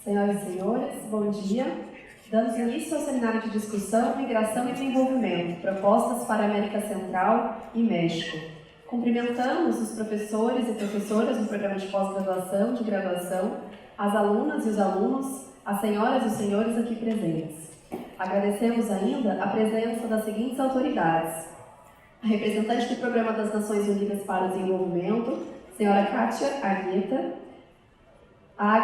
Senhoras e senhores, bom dia. Damos início ao seminário de discussão, migração e desenvolvimento, propostas para a América Central e México. Cumprimentamos os professores e professoras do programa de pós-graduação, de graduação, as alunas e os alunos, as senhoras e os senhores aqui presentes. Agradecemos ainda a presença das seguintes autoridades: a representante do Programa das Nações Unidas para o Desenvolvimento, senhora Kátia Argueta, a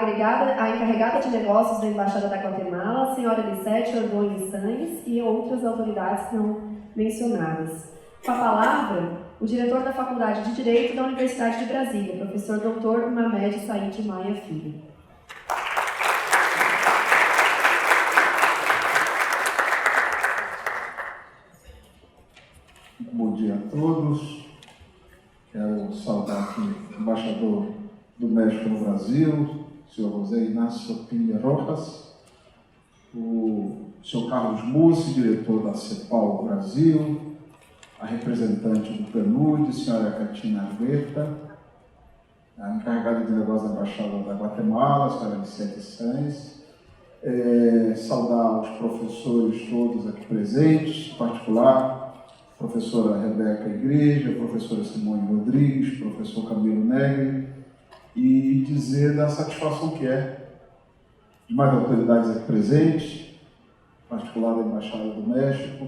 encarregada de negócios da Embaixada da Guatemala, senhora Lisete Ordonez Sanz, e outras autoridades não mencionadas. Com a palavra, o diretor da Faculdade de Direito da Universidade de Brasília, professor Dr. Mamed Said Maia Filho. Bom dia a todos. Quero saudar aqui o embaixador do México no Brasil, o senhor José Inácio Pinha Rojas, o senhor Carlos Mussi, diretor da CEPAL Brasil, a representante do PNUD, a senhora Katina Argueta, a encarregada de negócios da Embaixada da Guatemala, a senhora Lisete Sanz, saudar os professores todos aqui presentes, em particular a professora Rebeca Igreja, a professora Simone Rodrigues, o professor Camilo Negri, e dizer da satisfação que é de mais autoridades aqui presentes, em particular da Embaixada do México,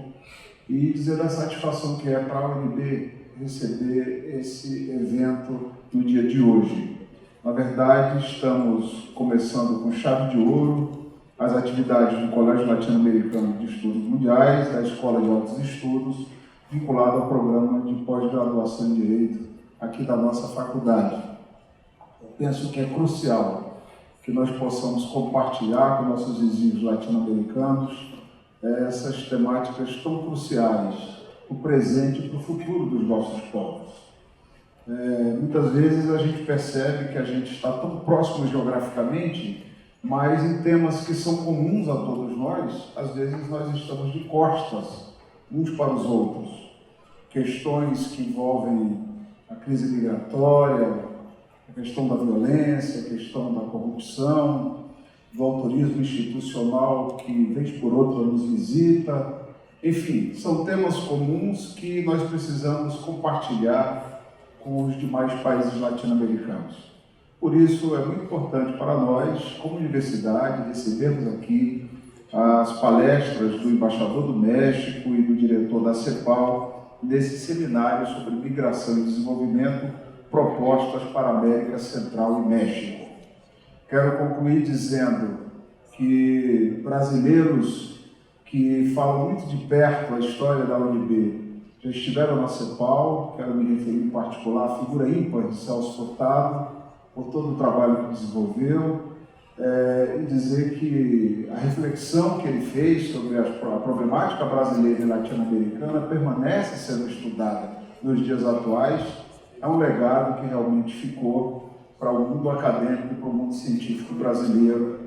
e dizer da satisfação que é para a UNB receber esse evento no dia de hoje. Na verdade, estamos começando com chave de ouro as atividades do Colégio Latino-Americano de Estudos Mundiais, da Escola de Altos Estudos, vinculado ao programa de pós-graduação em Direito aqui da nossa faculdade. Eu penso que é crucial que nós possamos compartilhar com nossos vizinhos latino-americanos essas temáticas tão cruciais para o presente e para o futuro dos nossos povos. Muitas vezes a gente percebe que a gente está tão próximo geograficamente, mas em temas que são comuns a todos nós, às vezes nós estamos de costas uns para os outros. Questões que envolvem a crise migratória, a questão da violência, a questão da corrupção, do autorismo institucional que, vez por outra, nos visita. Enfim, são temas comuns que nós precisamos compartilhar com os demais países latino-americanos. Por isso, é muito importante para nós, como universidade, recebermos aqui as palestras do embaixador do México e do diretor da CEPAL nesse seminário sobre migração e desenvolvimento, propostas para a América Central e México. Quero concluir dizendo que brasileiros que falam muito de perto a história da UNB já estiveram na CEPAL. Quero me referir em particular à figura ímpar de Celso Furtado, por todo o trabalho que desenvolveu, e dizer que a reflexão que ele fez sobre a problemática brasileira e latino-americana permanece sendo estudada nos dias atuais. É um legado que realmente ficou para o mundo acadêmico e para o mundo científico brasileiro.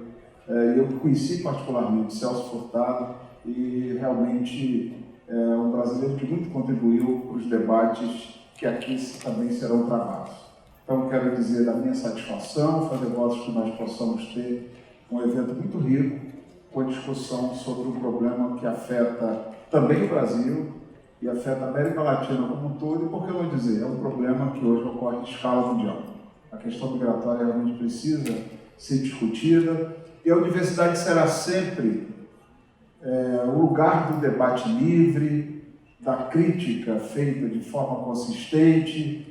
Eu conheci particularmente Celso Furtado e realmente é um brasileiro que muito contribuiu para os debates que aqui também serão travados. Então, quero dizer da minha satisfação, fazer votos que nós possamos ter um evento muito rico, com a discussão sobre um problema que afeta também o Brasil e afeta a América Latina como um todo, e por que não dizer, é um problema que hoje ocorre em escala mundial. A questão migratória realmente precisa ser discutida, e a universidade será sempre o lugar do debate livre, da crítica feita de forma consistente.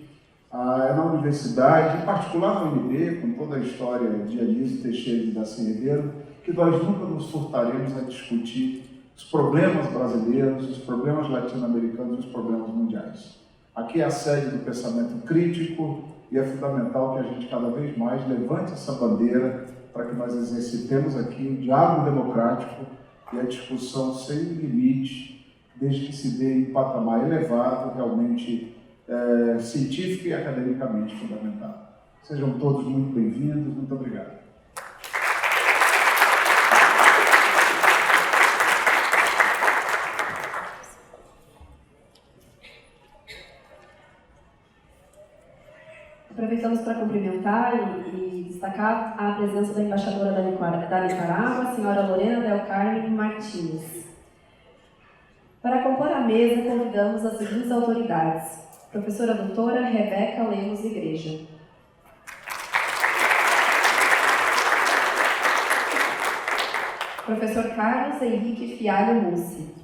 É na universidade, em particular na UNB, com toda a história de Anísio Teixeira e Daci Ribeiro, que nós nunca nos furtaremos a discutir os problemas brasileiros, os problemas latino-americanos e os problemas mundiais. Aqui é a sede do pensamento crítico e é fundamental que a gente cada vez mais levante essa bandeira para que nós exercitemos aqui o diálogo democrático e a discussão sem limite, desde que se dê em patamar elevado, realmente científico e academicamente fundamentado. Sejam todos muito bem-vindos, muito obrigado. Aproveitamos para cumprimentar e Destacar a presença da embaixadora da Nicarágua, a senhora Lorena Del Carmen Martínez. Para compor a mesa, convidamos as seguintes autoridades. Professora doutora Rebeca Lemos Igreja. Professor Carlos Henrique Fialho Mussi.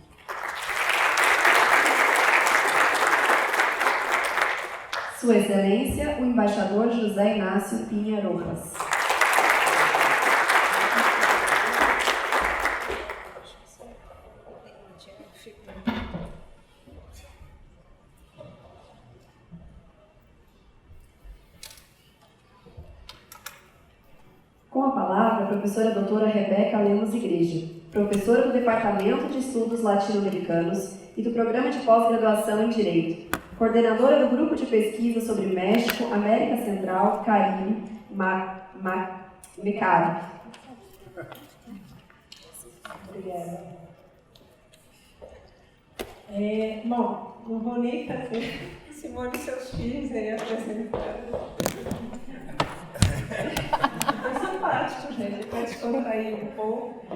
Sua Excelência, o embaixador José Inácio Pinha Rojas. Com a palavra, a professora doutora Rebeca Lemos Igreja, professora do Departamento de Estudos Latino-Americanos e do Programa de Pós-Graduação em Direito, coordenadora do Grupo de Pesquisa sobre México, América Central, Caribe, MECAB. Obrigada. Bom, não vou nem fazer Simone e seus filhos aí apresentando. Foi simpático, gente, para descontrair um pouco.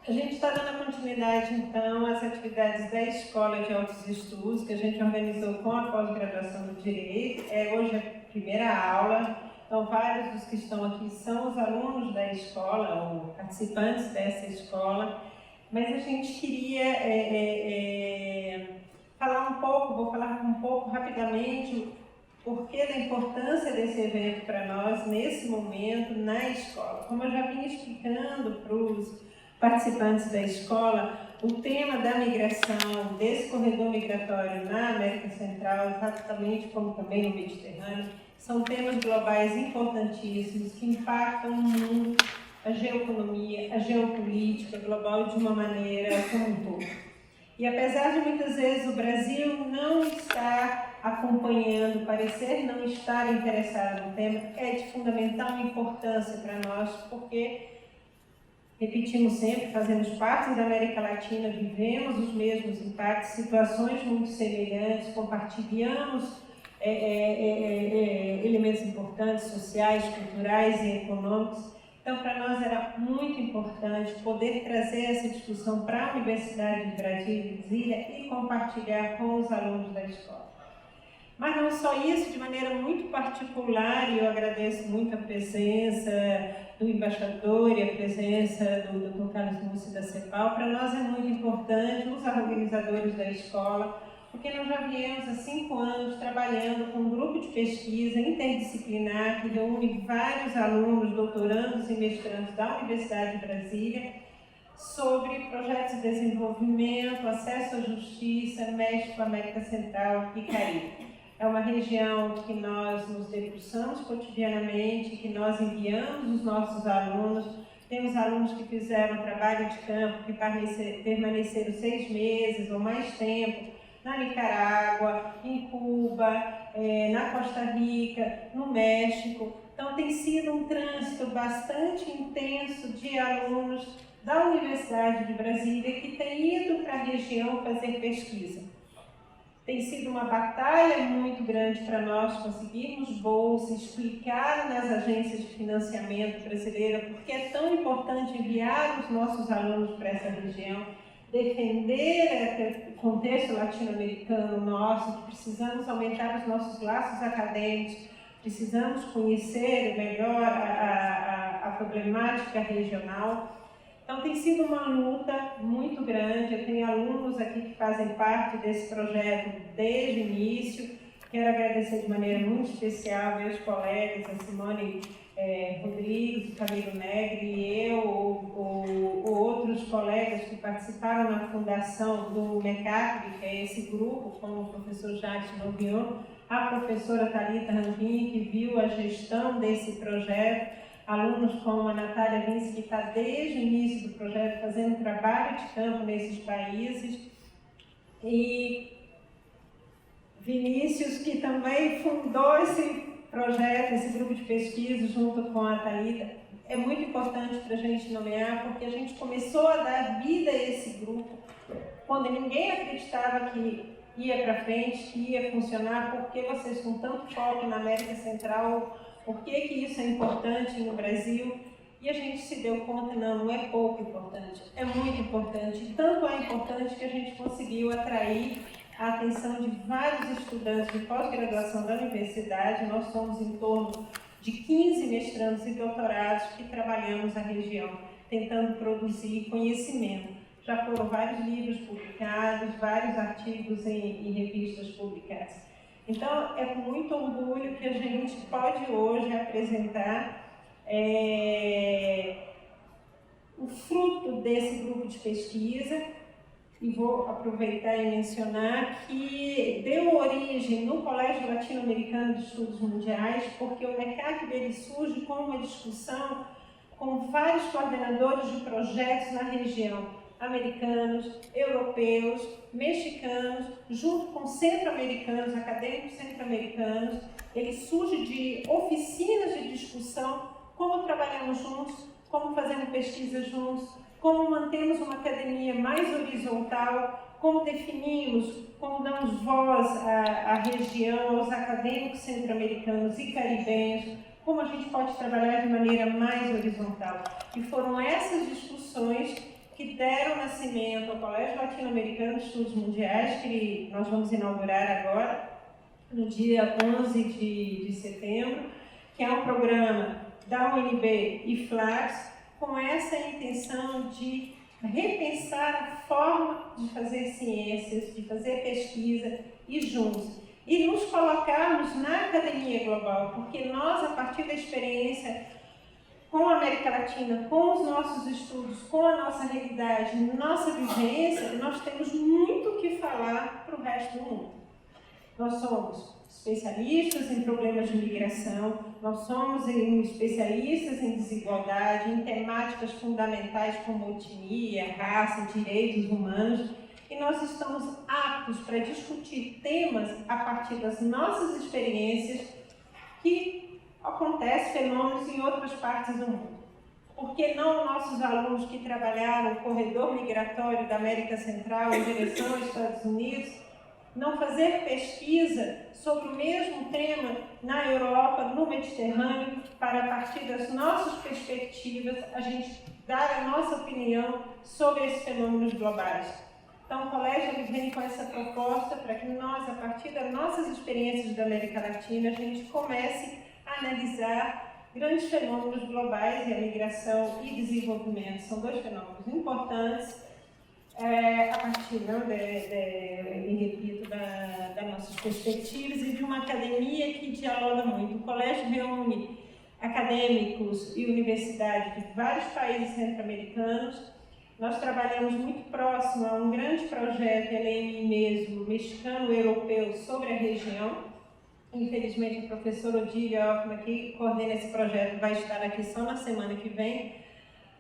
A gente está dando continuidade, então, às atividades da Escola de Altos Estudos, que a gente organizou com a pós-graduação do Direito. Hoje é a primeira aula, então vários dos que estão aqui são os alunos da escola, ou participantes dessa escola, mas a gente queria vou falar um pouco rapidamente o porquê da importância desse evento para nós, nesse momento, na escola. Como eu já vinha explicando para os participantes da escola, o tema da migração, desse corredor migratório na América Central, exatamente como também no Mediterrâneo, são temas globais importantíssimos que impactam o mundo, a geoeconomia, a geopolítica global de uma maneira como um todo. E apesar de muitas vezes o Brasil não estar acompanhando, parecer não estar interessado no tema, é de fundamental importância para nós, porque repetimos sempre, fazemos parte da América Latina, vivemos os mesmos impactos, situações muito semelhantes, compartilhamos elementos importantes, sociais, culturais e econômicos. Então, para nós era muito importante poder trazer essa discussão para a Universidade de Brasília e compartilhar com os alunos da escola. Mas não só isso, de maneira muito particular, e eu agradeço muito a presença do embaixador e a presença do Dr. Carlos Mussi da CEPAL. Para nós é muito importante, os organizadores da escola, porque nós já viemos há 5 anos trabalhando com um grupo de pesquisa interdisciplinar que reúne vários alunos, doutorandos e mestrandos da Universidade de Brasília sobre projetos de desenvolvimento, acesso à justiça, México, América Central e Caribe. É uma região que nós nos debruçamos cotidianamente, que nós enviamos os nossos alunos. Temos alunos que fizeram trabalho de campo, que permaneceram 6 meses ou mais tempo na Nicarágua, em Cuba, na Costa Rica, no México. Então tem sido um trânsito bastante intenso de alunos da Universidade de Brasília que têm ido para a região fazer pesquisa. Tem sido uma batalha muito grande para nós conseguirmos bolsa, explicar nas agências de financiamento brasileira porque é tão importante enviar os nossos alunos para essa região, defender o contexto latino-americano nosso, que precisamos aumentar os nossos laços acadêmicos, precisamos conhecer melhor a problemática regional. Então tem sido uma luta muito grande. Eu tenho alunos aqui que fazem parte desse projeto desde o início. Quero agradecer de maneira muito especial meus colegas, a Simone Rodrigues, o Camilo Negri e eu, ou outros colegas que participaram na fundação do MECAB, que é esse grupo, como o professor Jacques Novion, a professora Thalita Rampin, que viu a gestão desse projeto, alunos como a Natália Vince, que está desde o início do projeto fazendo trabalho de campo nesses países, e Vinícius, que também fundou esse projeto, esse grupo de pesquisa junto com a Thalita. É muito importante para a gente nomear, porque a gente começou a dar vida a esse grupo quando ninguém acreditava que ia para frente, que ia funcionar, por que vocês com tanto foco na América Central, por que isso é importante no Brasil. E a gente se deu conta, não é pouco importante, é muito importante. E tanto é importante que a gente conseguiu atrair a atenção de vários estudantes de pós-graduação da universidade. Nós somos em torno de 15 mestrandos e doutorados que trabalhamos na região, tentando produzir conhecimento. Já foram vários livros publicados, vários artigos em revistas publicadas. Então, é com muito orgulho que a gente pode hoje apresentar o fruto desse grupo de pesquisa, e vou aproveitar e mencionar que deu origem no Colégio Latino-Americano de Estudos Mundiais, porque o MECAC dele surge com uma discussão com vários coordenadores de projetos na região, americanos, europeus, mexicanos, junto com centro-americanos, acadêmicos centro-americanos. Ele surge de oficinas de discussão, como trabalhamos juntos, como fazemos pesquisa juntos, como mantemos uma academia mais horizontal, como definimos, como damos voz à região, aos acadêmicos centro-americanos e caribenhos, como a gente pode trabalhar de maneira mais horizontal. E foram essas discussões que deram nascimento ao Colégio Latino-Americano de Estudos Mundiais, que nós vamos inaugurar agora, no dia 11 de setembro, que é um programa da UNB e FLACS, com essa intenção de repensar a forma de fazer ciências, de fazer pesquisa e juntos. E nos colocarmos na academia global, porque nós, a partir da experiência com a América Latina, com os nossos estudos, com a nossa realidade, nossa vivência, nós temos muito o que falar para o resto do mundo. Nós somos especialistas em problemas de migração, nós somos especialistas em desigualdade, em temáticas fundamentais como etnia, raça, direitos humanos, e nós estamos aptos para discutir temas a partir das nossas experiências que acontecem fenômenos em outras partes do mundo. Por que não nossos alunos que trabalharam o corredor migratório da América Central em direção aos Estados Unidos não fazer pesquisa sobre o mesmo tema na Europa, no Mediterrâneo, para, a partir das nossas perspectivas, a gente dar a nossa opinião sobre esses fenômenos globais. Então, o colégio ele vem com essa proposta para que nós, a partir das nossas experiências da América Latina, a gente comece a analisar grandes fenômenos globais, e a migração e desenvolvimento são dois fenômenos importantes, a partir, repito, das nossas perspectivas e de uma academia que dialoga muito. O colégio reúne acadêmicos e universidades de vários países centro-americanos. Nós trabalhamos muito próximo a um grande projeto, LMI mesmo, mexicano-europeu, sobre a região. Infelizmente, a professora Odília Hoffmann, que coordena esse projeto, vai estar aqui só na semana que vem.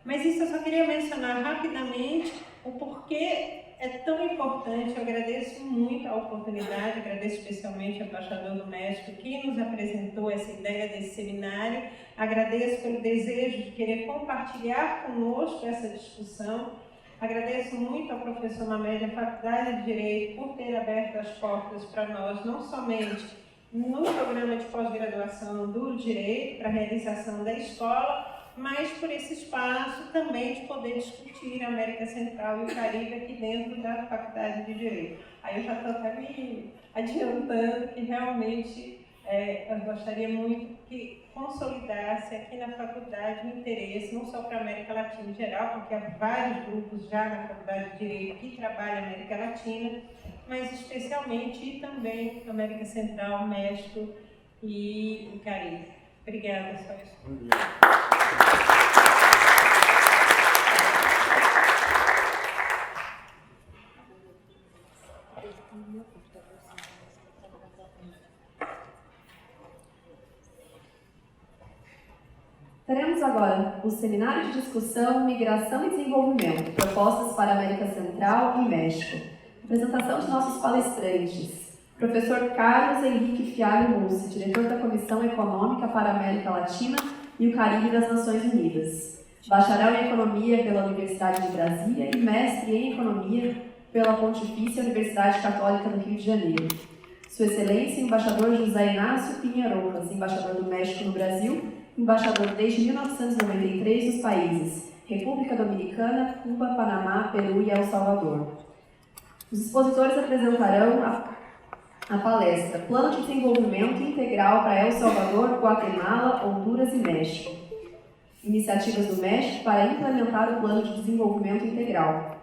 Mas isso eu só queria mencionar rapidamente o porquê é tão importante. Eu agradeço muito a oportunidade, agradeço especialmente ao embaixador do México que nos apresentou essa ideia desse seminário, agradeço pelo desejo de querer compartilhar conosco essa discussão, agradeço muito ao professor Mamede, à Faculdade de Direito, por ter aberto as portas para nós, não somente no programa de pós-graduação do Direito, para a realização da escola, mas por esse espaço também de poder discutir a América Central e o Caribe aqui dentro da Faculdade de Direito. Aí eu já estou até me adiantando que realmente eu gostaria muito que consolidasse aqui na faculdade o interesse, não só para a América Latina em geral, porque há vários grupos já na Faculdade de Direito que trabalham a América Latina, mas especialmente e também América Central, México e o Caribe. Obrigada, só isso. Teremos agora o Seminário de Discussão, Migração e Desenvolvimento, Propostas para a América Central e México. Apresentação de nossos palestrantes. Professor Carlos Henrique Fialho Mussi, diretor da Comissão Econômica para a América Latina e o Caribe das Nações Unidas. Bacharel em Economia pela Universidade de Brasília e mestre em Economia pela Pontifícia Universidade Católica do Rio de Janeiro. Sua Excelência, Embaixador José Inácio Pinha Rojas, Embaixador do México no Brasil, embaixador desde 1993 nos países República Dominicana, Cuba, Panamá, Peru e El Salvador. Os expositores apresentarão a palestra Plano de Desenvolvimento Integral para El Salvador, Guatemala, Honduras e México. Iniciativas do México para implementar o Plano de Desenvolvimento Integral.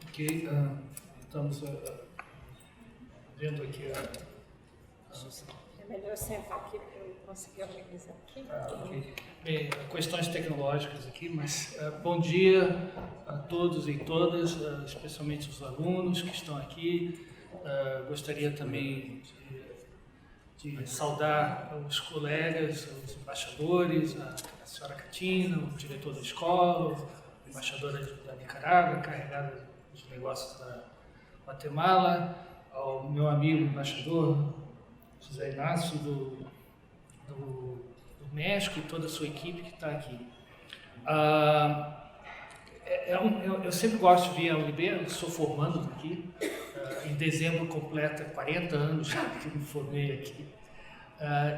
Ok, estamos vendo aqui É melhor sentar aqui para eu conseguir organizar aqui. ok. Bem, questões tecnológicas aqui, mas bom dia a todos e todas, especialmente os alunos que estão aqui. Gostaria também de saudar os colegas, os embaixadores, a senhora Catina, o diretor da escola, a embaixadora da Nicarágua, encarregada dos negócios da Guatemala, ao meu amigo embaixador José Inácio do México e toda a sua equipe que está aqui. Eu sempre gosto de vir a UNB, eu sou formando aqui. Em dezembro completa 40 anos já que eu me formei aqui.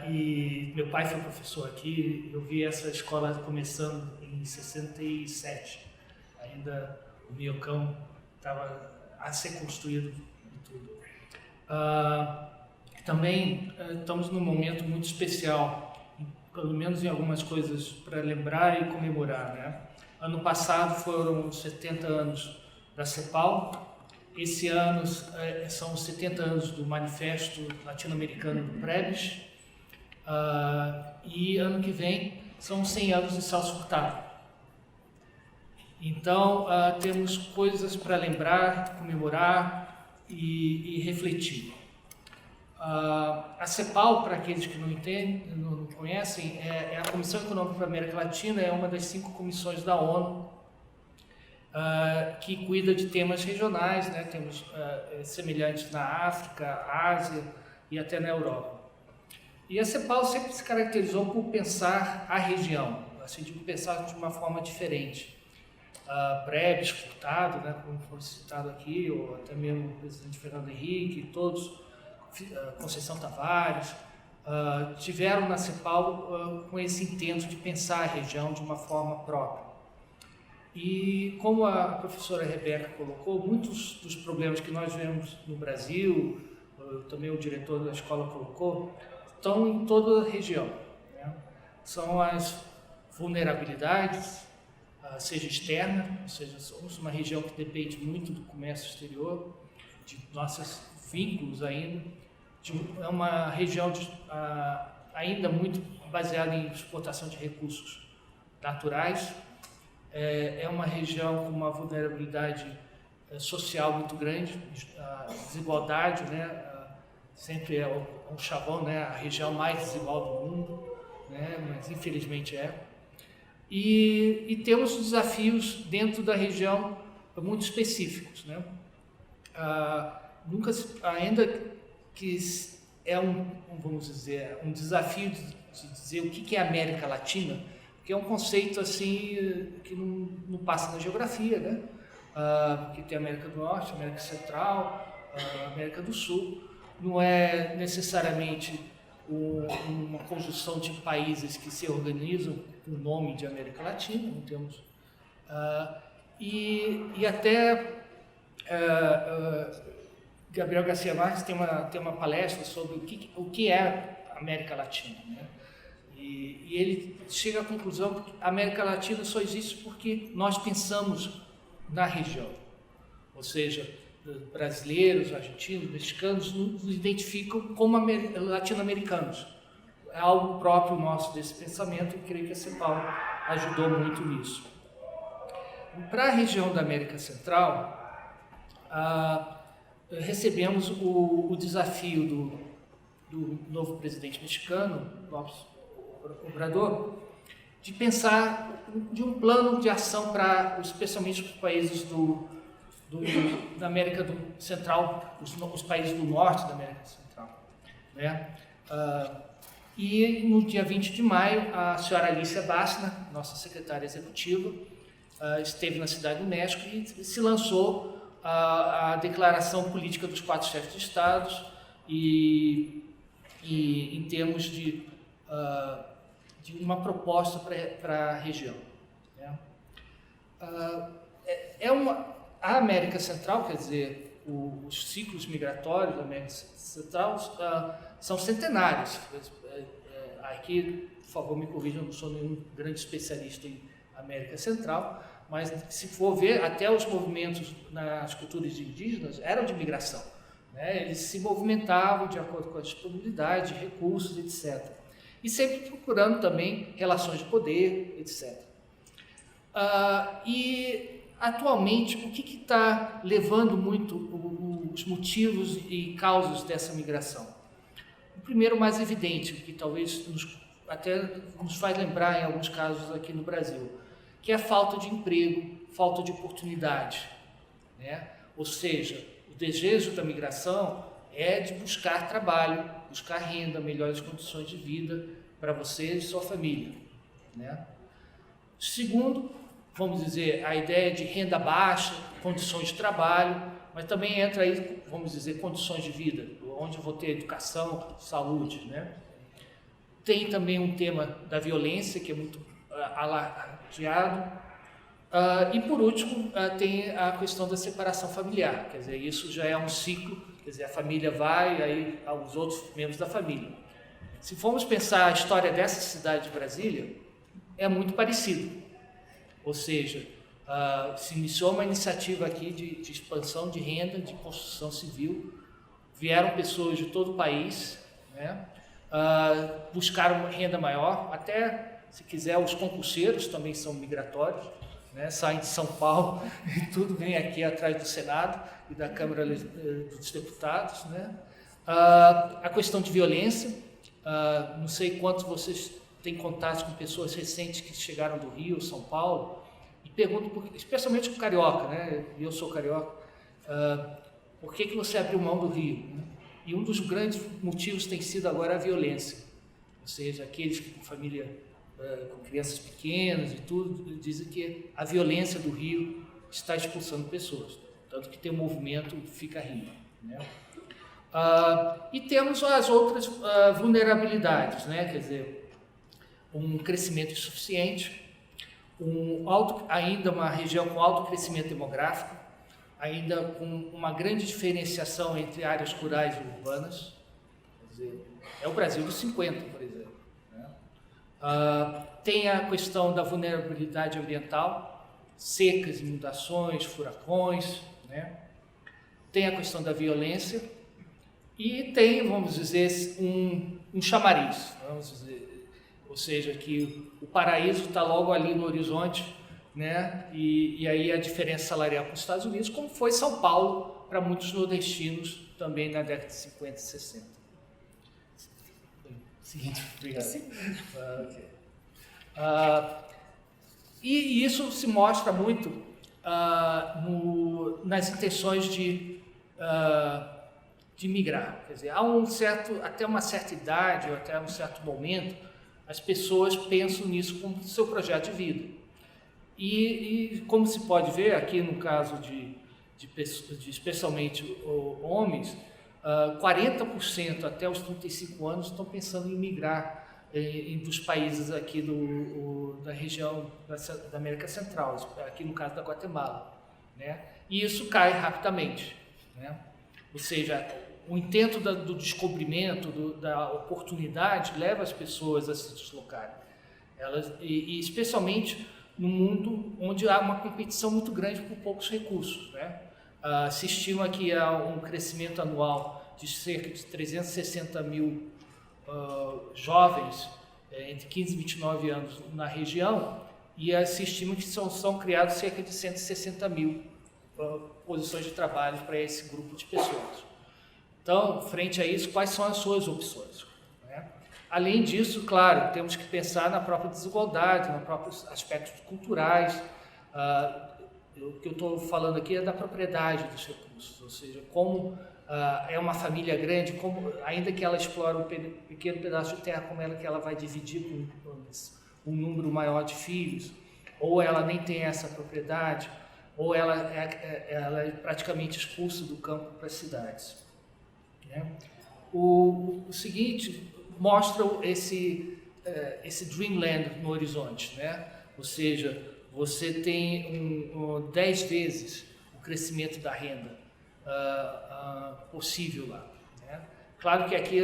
E meu pai foi professor aqui, eu vi essa escola começando em 67. Ainda o Minhocão estava a ser construído e tudo. Também estamos num momento muito especial, pelo menos em algumas coisas para lembrar e comemorar, né? Ano passado foram os 70 anos da CEPAL. Esse ano são os 70 anos do Manifesto Latino-Americano do PREBES. E ano que vem são os 100 anos de Celso Furtado. Então, temos coisas para lembrar, comemorar e refletir. A CEPAL, para aqueles que não entendem, não conhecem, é a Comissão Econômica para a América Latina, é uma das 5 comissões da ONU que cuida de temas regionais, né? Temos semelhantes na África, Ásia e até na Europa. E a CEPAL sempre se caracterizou por pensar a região, assim, de pensar de uma forma diferente. PREBES, Furtado, né, como foi citado aqui, ou até mesmo o presidente Fernando Henrique, todos, Conceição Tavares, tiveram na CEPAL com esse intento de pensar a região de uma forma própria. E como a professora Rebeca colocou, muitos dos problemas que nós vemos no Brasil, também o diretor da escola colocou, estão em toda a região, né? São as vulnerabilidades, seja externa, ou seja, somos uma região que depende muito do comércio exterior, de nossos vínculos ainda, é uma região ainda muito baseada em exportação de recursos naturais, é uma região com uma vulnerabilidade social muito grande, a desigualdade, né, sempre é o chavão, né, a região mais desigual do mundo, né, mas infelizmente é. E temos desafios dentro da região muito específicos, né? Ainda que é vamos dizer, um desafio de dizer o que é América Latina, que é um conceito assim que não passa na geografia, né? Porque tem América do Norte, América Central, América do Sul, não é necessariamente uma conjunção de países que se organizam com o nome de América Latina, não temos, e até Gabriel Garcia Marques tem uma palestra sobre o que é América Latina, né? E ele chega à conclusão que a América Latina só existe porque nós pensamos na região, ou seja, brasileiros, argentinos, mexicanos nos identificam como latino-americanos. É algo próprio nosso desse pensamento e creio que a CEPAL ajudou muito nisso. Para a região da América Central, recebemos o desafio do novo presidente mexicano, López Obrador, de pensar de um plano de ação para, especialmente os países da América Central, os países do norte da América Central, né? E no dia 20 de maio, a senhora Alicia Bárcena, nossa secretária executiva, esteve na Cidade do México e se lançou a Declaração Política dos 4 Chefes de Estados e em termos de uma proposta para a região. Né? A América Central, quer dizer, os ciclos migratórios da América Central são centenários. Aqui, por favor, me corrijam, eu não sou nenhum grande especialista em América Central, mas se for ver, até os movimentos nas culturas indígenas eram de migração. Né? Eles se movimentavam de acordo com a disponibilidade de recursos, etc. E sempre procurando também relações de poder, etc. E atualmente, o que está levando muito os motivos e causas dessa migração? O primeiro, mais evidente, que talvez até nos faz lembrar em alguns casos aqui no Brasil, que é a falta de emprego, falta de oportunidade. Né? Ou seja, o desejo da migração é de buscar trabalho, buscar renda, melhores condições de vida para você e sua família. Né? Segundo, vamos dizer, a ideia de renda baixa, condições de trabalho, mas também entra aí, vamos dizer, condições de vida, onde eu vou ter educação, saúde. Né? Tem também um tema da violência, que é muito alardeado. E por último, tem a questão da separação familiar, quer dizer, isso já é um ciclo, quer dizer, a família vai, aí os outros membros da família. Se formos pensar a história dessa cidade de Brasília, é muito parecido. Ou seja, se iniciou uma iniciativa aqui de expansão de renda, de construção civil, vieram pessoas de todo o país, né? Buscaram renda maior, até, se quiser, os concurseiros também são migratórios, né? Saem de São Paulo e tudo vem aqui atrás do Senado e da Câmara dos Deputados. Né? A questão de violência, não sei quantos vocês têm contato com pessoas recentes que chegaram do Rio, São Paulo, e pergunto, especialmente com carioca, né? Eu sou carioca, por que você abriu mão do Rio? E um dos grandes motivos tem sido agora a violência, ou seja, aqueles que com família, com crianças pequenas e tudo, dizem que a violência do Rio está expulsando pessoas, tanto que tem um movimento Fica Rio. Né? E temos as outras vulnerabilidades, né? Quer dizer, um crescimento insuficiente, ainda uma região com alto crescimento demográfico, ainda com uma grande diferenciação entre áreas rurais e urbanas. Quer dizer, é o Brasil dos 50, por exemplo. Né? Tem a questão da vulnerabilidade ambiental, secas, inundações, furacões. Né? Tem a questão da violência e tem, vamos dizer, um chamariz, vamos dizer, ou seja, que o paraíso está logo ali no horizonte, né? E aí a diferença salarial com os Estados Unidos, como foi São Paulo para muitos nordestinos também na década de 50 e 60. Seguinte, obrigado. Okay. E isso se mostra muito nas intenções de migrar. Quer dizer, até uma certa idade, ou até um certo momento, as pessoas pensam nisso como seu projeto de vida. E como se pode ver aqui no caso de especialmente homens, 40% até os 35 anos estão pensando em migrar dos países aqui da região da América Central, aqui no caso da Guatemala. Né? E isso cai rapidamente. Né? Ou seja, o intento do descobrimento, da oportunidade, leva as pessoas a se deslocarem. E especialmente no mundo onde há uma competição muito grande por poucos recursos. Né? Se estima que há um crescimento anual de cerca de 360 mil jovens entre 15 e 29 anos na região, e se estima que são criados cerca de 160 mil posições de trabalho para esse grupo de pessoas. Então, frente a isso, quais são as suas opções? Né? Além disso, claro, temos que pensar na própria desigualdade, nos próprios aspectos culturais. O que eu estou falando aqui é da propriedade dos recursos, ou seja, como é uma família grande, como, ainda que ela explore um pequeno pedaço de terra, como é que ela vai dividir com um número maior de filhos, ou ela nem tem essa propriedade, ou ela é praticamente expulsa do campo para as cidades. Né? O seguinte mostra esse dreamland no horizonte, né? Ou seja, você tem 10 vezes o crescimento da renda possível lá. Né? Claro que aqui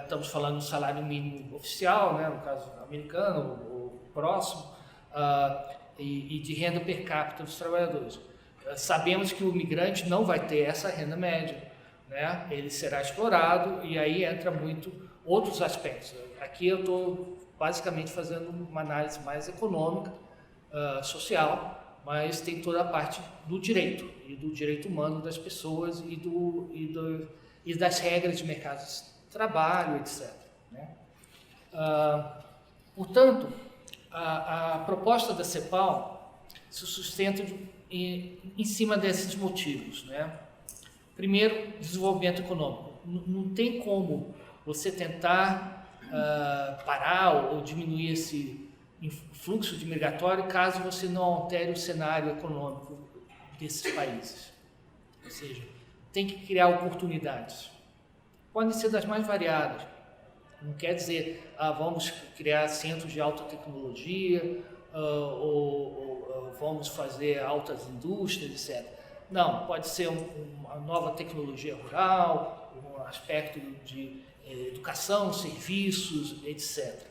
estamos falando do salário mínimo oficial, né? No caso americano, ou próximo, e de renda per capita dos trabalhadores. Sabemos que o migrante não vai ter essa renda média, né? Ele será explorado e aí entra muito outros aspectos. Aqui eu estou basicamente fazendo uma análise mais econômica, social, mas tem toda a parte do direito e do direito humano das pessoas e das regras de mercado de trabalho, etc. Né? Portanto, a proposta da CEPAL se sustenta em cima desses motivos. Né? Primeiro, desenvolvimento econômico. Não tem como você tentar parar ou diminuir esse fluxo de migratório caso você não altere o cenário econômico desses países. Ou seja, tem que criar oportunidades. Podem ser das mais variadas. Não quer dizer, vamos criar centros de alta tecnologia, ou vamos fazer altas indústrias, etc. Não, pode ser uma nova tecnologia rural, um aspecto de educação, serviços, etc.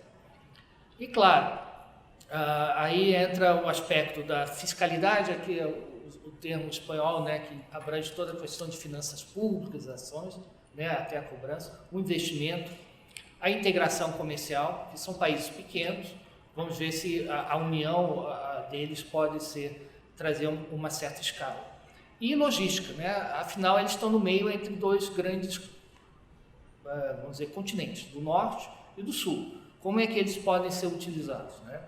E claro, aí entra o aspecto da fiscalidade, aqui é o termo espanhol, né, que abrange toda a questão de finanças públicas, ações, né, até a cobrança, o investimento, a integração comercial, que são países pequenos, vamos ver se a união deles pode trazer uma certa escala. E logística, né? Afinal eles estão no meio entre dois grandes, vamos dizer, continentes, do norte e do sul. Como é que eles podem ser utilizados? Né?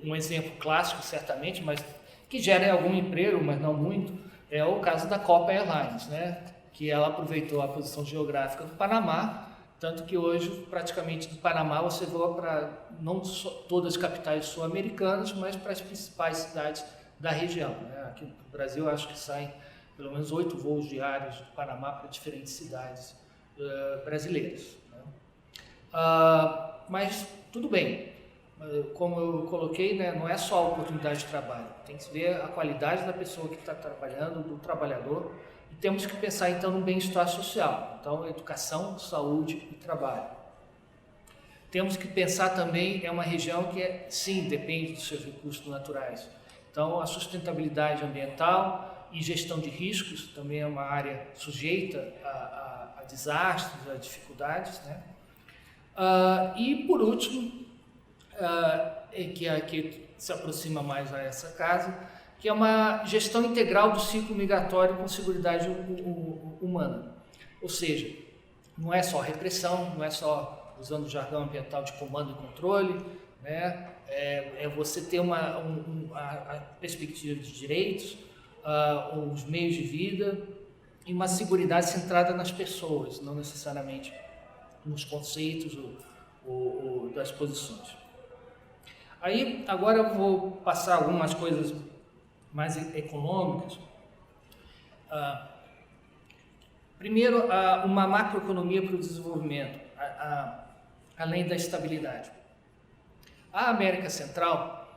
Um exemplo clássico, certamente, mas que gera algum emprego, mas não muito, é o caso da Copa Airlines, né? Que ela aproveitou a posição geográfica do Panamá, tanto que hoje, praticamente, do Panamá você voa para não só todas as capitais sul-americanas, mas para as principais cidades da região. Né? Aqui no Brasil, acho que saem pelo menos 8 voos diários do Panamá para diferentes cidades brasileiras. Né? Mas tudo bem, como eu coloquei, né, não é só a oportunidade de trabalho, tem que se ver a qualidade da pessoa que está trabalhando, do trabalhador, e temos que pensar então no bem-estar social, então educação, saúde e trabalho. Temos que pensar também, é uma região que sim, depende dos seus recursos naturais, então a sustentabilidade ambiental e gestão de riscos também é uma área sujeita a desastres, a dificuldades, né? E por último, que aqui se aproxima mais a essa casa, que é uma gestão integral do ciclo migratório com seguridade humana. Ou seja, não é só repressão, não é só, usando o jargão ambiental, de comando e controle, né? É você ter a perspectiva de direitos, os meios de vida e uma seguridade centrada nas pessoas, não necessariamente nos conceitos ou das posições. Aí, agora eu vou passar algumas coisas mais econômicas. Primeiro, uma macroeconomia para o desenvolvimento, além da estabilidade. A América Central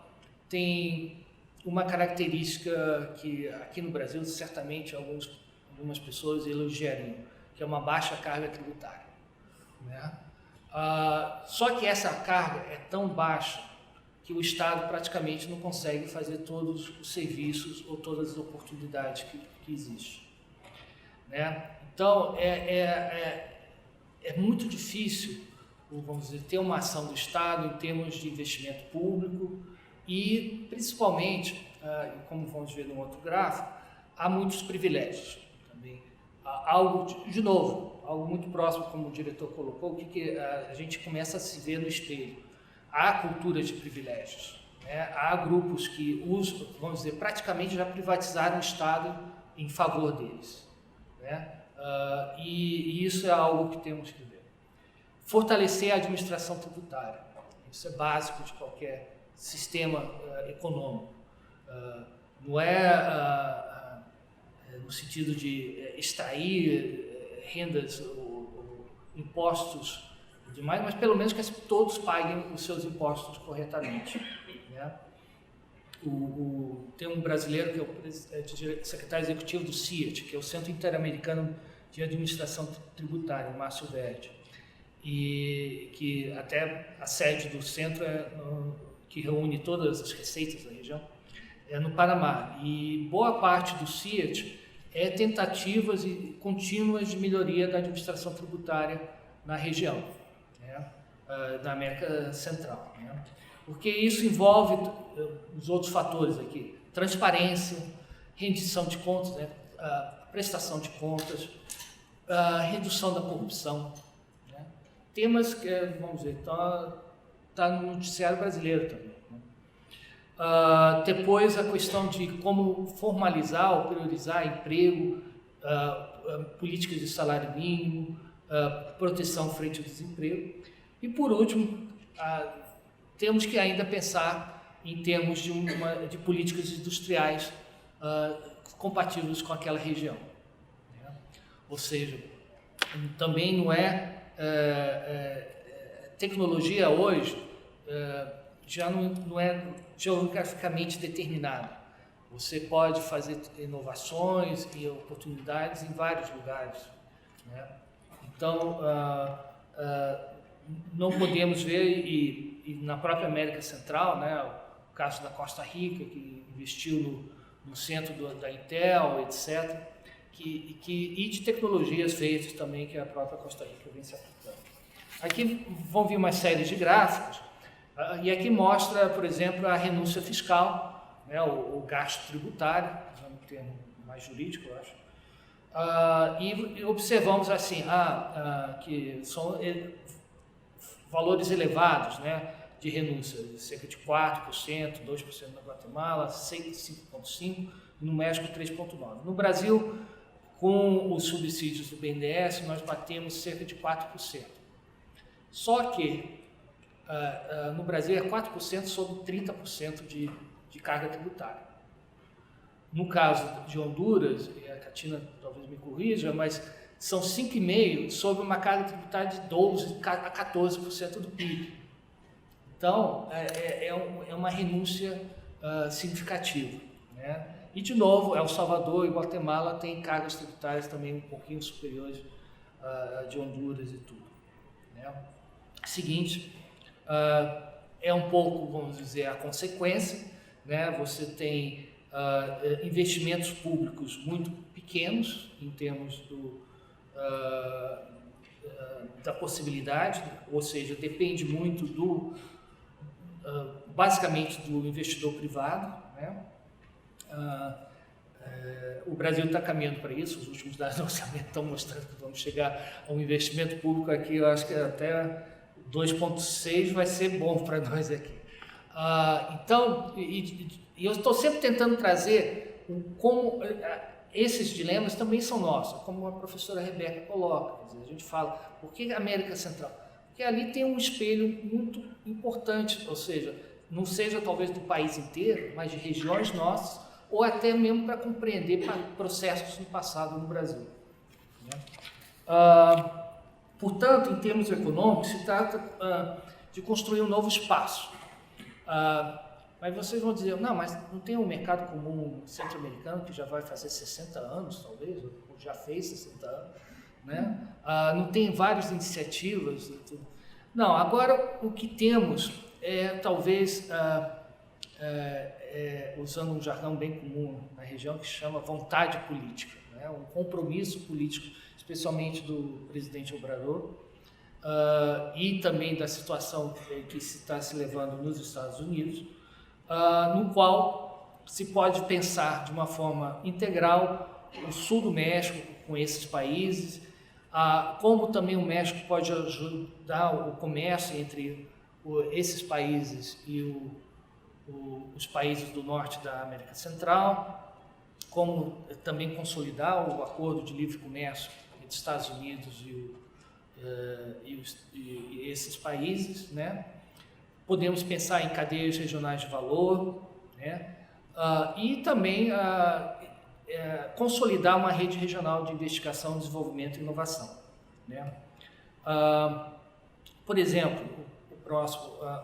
tem uma característica que aqui no Brasil certamente algumas pessoas elogiariam, que é uma baixa carga tributária. Né? Só que essa carga é tão baixa que o Estado praticamente não consegue fazer todos os serviços ou todas as oportunidades que existem. Né? Então, é muito difícil, vamos dizer, ter uma ação do Estado em termos de investimento público e, principalmente, como vamos ver no outro gráfico, há muitos privilégios também. Algo, de novo, algo muito próximo, como o diretor colocou, que a gente começa a se ver no espelho. Há cultura de privilégios. né? Há grupos que usam, vamos dizer, praticamente já privatizaram o Estado em favor deles, né? E isso é algo que temos que ver. Fortalecer a administração tributária, isso é básico de qualquer sistema econômico. Não é no sentido de extrair rendas ou impostos demais, mas pelo menos que todos paguem os seus impostos corretamente, né? Tem um brasileiro que é o secretário executivo do CIAT, que é o Centro Interamericano de Administração Tributária, o Márcio Verdi, e que até a sede do centro que reúne todas as receitas da região é no Panamá, e boa parte do CIAT é tentativas contínuas de melhoria da administração tributária na região, né, da América Central, né? Porque isso envolve os outros fatores aqui: transparência, rendição de contas, né, prestação de contas, redução da corrupção, né? Temas que, vamos dizer, está no noticiário brasileiro também, né? Depois a questão de como formalizar ou priorizar emprego, políticas de salário mínimo, proteção frente ao desemprego. E por último, temos que ainda pensar em termos de políticas industriais compatíveis com aquela região, né? Ou seja, também não tecnologia hoje já não é geograficamente determinada. Você pode fazer inovações e oportunidades em vários lugares, né? Então, não podemos ver, e na própria América Central, né, o caso da Costa Rica, que investiu no centro da Intel, etc., e de tecnologias feitas também, que a própria Costa Rica vem se aplicando. Aqui vão vir uma série de gráficos, e aqui mostra, por exemplo, a renúncia fiscal, né, o gasto tributário, usando um termo mais jurídico, eu acho. E observamos assim, que são valores elevados, né, de renúncia, cerca de 4%, 2% na Guatemala, 5,5%, e no México 3,9%. No Brasil, com os subsídios do BNDES, nós batemos cerca de 4%. Só que no Brasil é 4% sobre 30% de carga tributária. No caso de Honduras, e a Catina talvez me corrija, mas são 5,5% sobre uma carga tributária de 12% a 14% do PIB. Então, é uma renúncia significativa, né? E, de novo, El Salvador e Guatemala têm cargas tributárias também um pouquinho superiores de Honduras e tudo, né? Seguinte, é um pouco, vamos dizer, a consequência, né? Você tem investimentos públicos muito pequenos em termos da possibilidade, ou seja, depende muito basicamente do investidor privado, né? O Brasil está caminhando para isso. Os últimos dados do orçamento estão mostrando que vamos chegar a um investimento público aqui, eu acho que até 2,6 vai ser bom para nós aqui. Então, eu estou sempre tentando trazer como esses dilemas também são nossos, como a professora Rebeca coloca. Quer dizer, a gente fala, por que a América Central? Porque ali tem um espelho muito importante, ou seja, não seja talvez do país inteiro, mas de regiões nossas, ou até mesmo para compreender processos no passado no Brasil, né? Portanto, em termos econômicos, se trata de construir um novo espaço. Mas vocês vão dizer, não, mas não tem um mercado comum centro-americano que já vai fazer 60 anos, talvez, ou já fez 60 anos, né? Não tem várias iniciativas? Não, agora o que temos é, talvez, usando um jargão bem comum na região, que se chama vontade política, né? Um compromisso político, especialmente do presidente Obrador, e também da situação que se está se levando nos Estados Unidos, no qual se pode pensar de uma forma integral o sul do México com esses países, como também o México pode ajudar o comércio entre esses países e os países do norte da América Central, como também consolidar o acordo de livre comércio entre Estados Unidos e esses países, né? Podemos pensar em cadeias regionais de valor, né? E também consolidar uma rede regional de investigação, desenvolvimento e inovação, né? Por exemplo,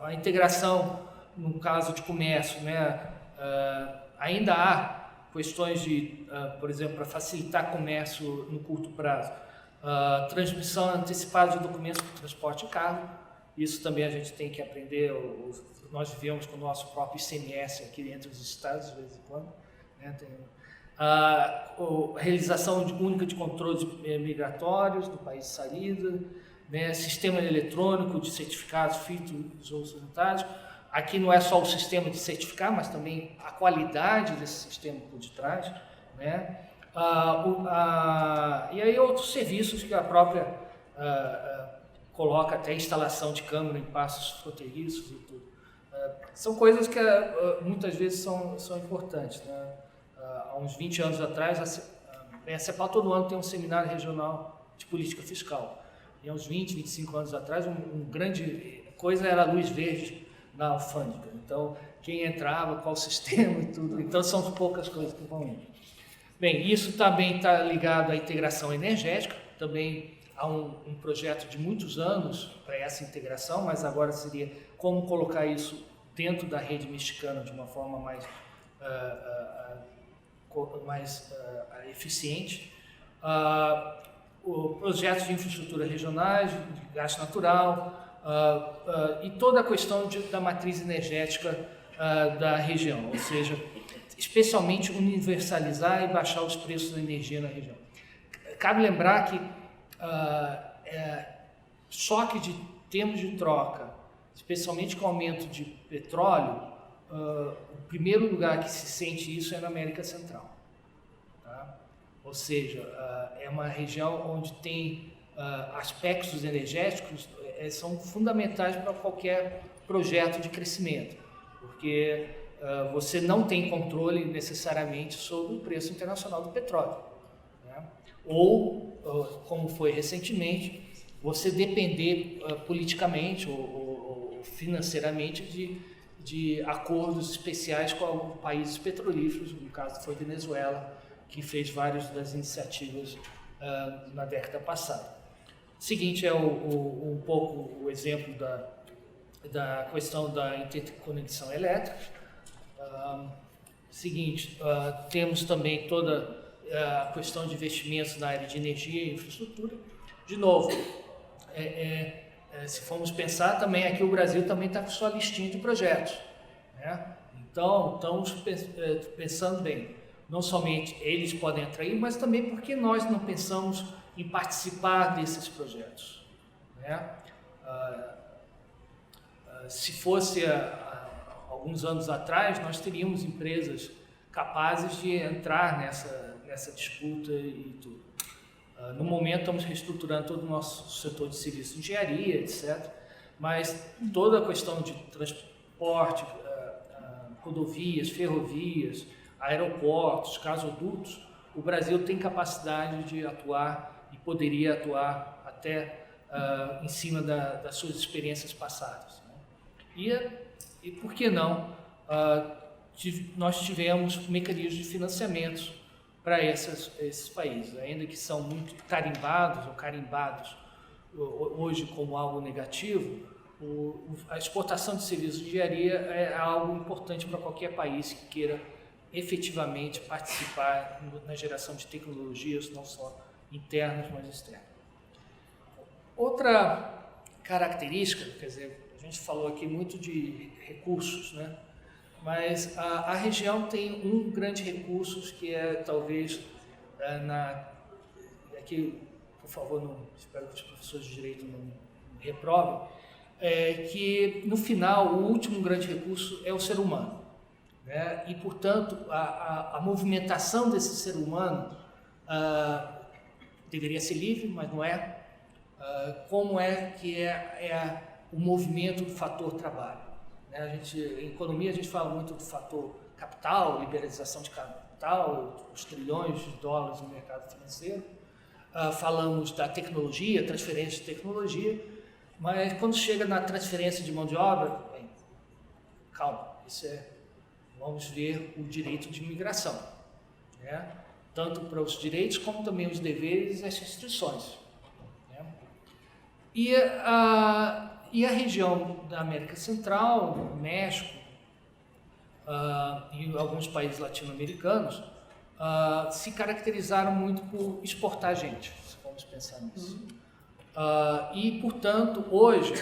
a integração no caso de comércio, né? Ainda há questões de, por exemplo, para facilitar comércio no curto prazo, transmissão antecipada de documentos para transporte de carro. Isso também a gente tem que aprender. Nós vivemos com o nosso próprio ICMS aqui entre os estados, de vez em quando, né? A realização única de controles migratórios do país de saída, né? Sistema eletrônico de certificados fitossanitários. Aqui não é só o sistema de certificar, mas também a qualidade desse sistema por detrás, né? E aí outros serviços que a própria coloca, até instalação de câmera em passos fronteiriços e tudo. São coisas que muitas vezes são importantes, né? Há uns 20 anos atrás, a CEPAL todo ano tem um seminário regional de política fiscal. E há uns 20, 25 anos atrás, grande coisa era a luz verde na alfândega. Então, quem entrava, qual sistema e tudo. Então, são poucas coisas que vão indo. Bem, isso também está ligado à integração energética. Também há um projeto de muitos anos para essa integração, mas agora seria como colocar isso dentro da rede mexicana de uma forma mais eficiente. Projetos de infraestrutura regionais, de gás natural, e toda a questão da matriz energética da região, ou seja, especialmente universalizar e baixar os preços da energia na região. Cabe lembrar que choque de termos de troca, especialmente com o aumento de petróleo, o primeiro lugar que se sente isso é na América Central. Tá? Ou seja, é uma região onde tem aspectos energéticos são fundamentais para qualquer projeto de crescimento, porque você não tem controle necessariamente sobre o preço internacional do petróleo, né? Ou, como foi recentemente, você depender politicamente ou financeiramente de acordos especiais com países petrolíferos, no caso foi Venezuela, que fez várias das iniciativas na década passada. O seguinte é um pouco o exemplo da questão da interconexão elétrica. Seguinte, temos também toda a questão de investimentos na área de energia e infraestrutura. De novo, se formos pensar também, aqui o Brasil também está com sua listinha de projetos, né? Então, estamos pensando bem, não somente eles podem atrair, mas também porque nós não pensamos em participar desses projetos, né? Se fosse alguns anos atrás, nós teríamos empresas capazes de entrar nessa disputa e tudo. No momento, estamos reestruturando todo o nosso setor de serviço de engenharia, etc. Mas toda a questão de transporte, rodovias, ferrovias, aeroportos, gasodutos, o Brasil tem capacidade de atuar e poderia atuar até em cima das suas experiências passadas, né? E por que não? Nós tivemos mecanismos de financiamento para esses países, ainda que são muito carimbados hoje como algo negativo. A exportação de serviços de engenharia é algo importante para qualquer país que queira efetivamente participar na geração de tecnologias, não só internas, mas externas. Outra característica, quer dizer, a gente falou aqui muito de recursos, né? Mas a região tem um grande recurso que é talvez aqui, por favor, espero que os professores de direito não reprovem, que no final o último grande recurso é o ser humano, né? E portanto a movimentação desse ser humano deveria ser livre, mas não é. Como é que é o movimento do fator trabalho? Em economia a gente fala muito do fator capital, liberalização de capital, os trilhões de dólares no mercado financeiro. Falamos da tecnologia, transferência de tecnologia, mas quando chega na transferência de mão de obra, bem, calma, vamos ver o direito de imigração, né? Tanto para os direitos como também os deveres e as restrições, né? E a região da América Central, México e alguns países latino-americanos se caracterizaram muito por exportar gente, se vamos pensar nisso. E, portanto, hoje,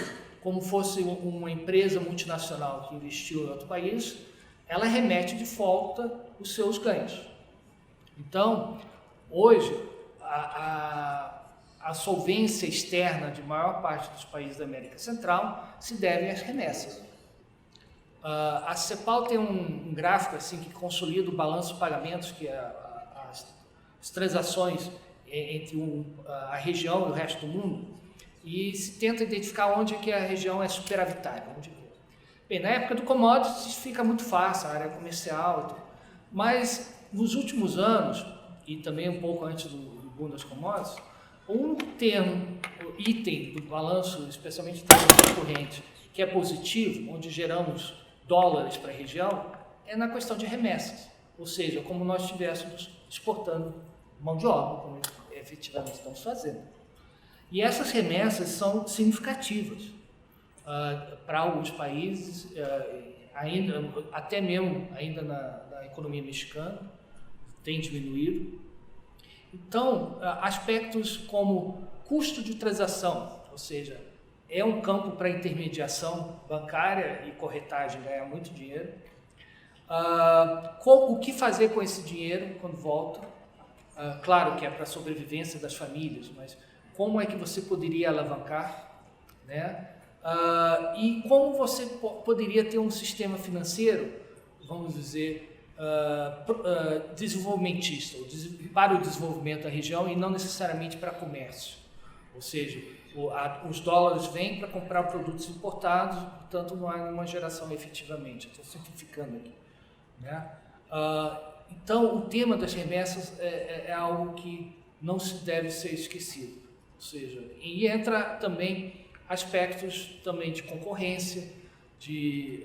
como fosse uma empresa multinacional que investiu em outro país, ela remete de volta os seus ganhos. Então, hoje, a solvência externa de maior parte dos países da América Central se deve às remessas. A CEPAL tem um gráfico assim, que consolida o balanço de pagamentos, que é as transações entre a região e o resto do mundo, e se tenta identificar onde que a região é superavitária. Bem, na época do commodities isso fica muito fácil, a área comercial, mas nos últimos anos, e também um pouco antes do boom das commodities, um item do balanço, especialmente em termos correntes, que é positivo, onde geramos dólares para a região, é na questão de remessas, ou seja, como nós estivéssemos exportando mão de obra, como efetivamente estamos fazendo. E essas remessas são significativas para alguns países, até mesmo ainda na economia mexicana, tem diminuído. Então, aspectos como custo de transação, ou seja, é um campo para intermediação bancária e corretagem, ganhar muito dinheiro. O que fazer com esse dinheiro quando volta? Claro que é para a sobrevivência das famílias, mas como é que você poderia alavancar, né? E como você poderia ter um sistema financeiro, vamos dizer, desenvolvimentista, para o desenvolvimento da região e não necessariamente para comércio. Ou seja, os dólares vêm para comprar produtos importados, portanto não há uma geração efetivamente. Estou simplificando aqui, né? Então, o tema das remessas é algo que não se deve ser esquecido. Ou seja, e entra também aspectos também de concorrência, de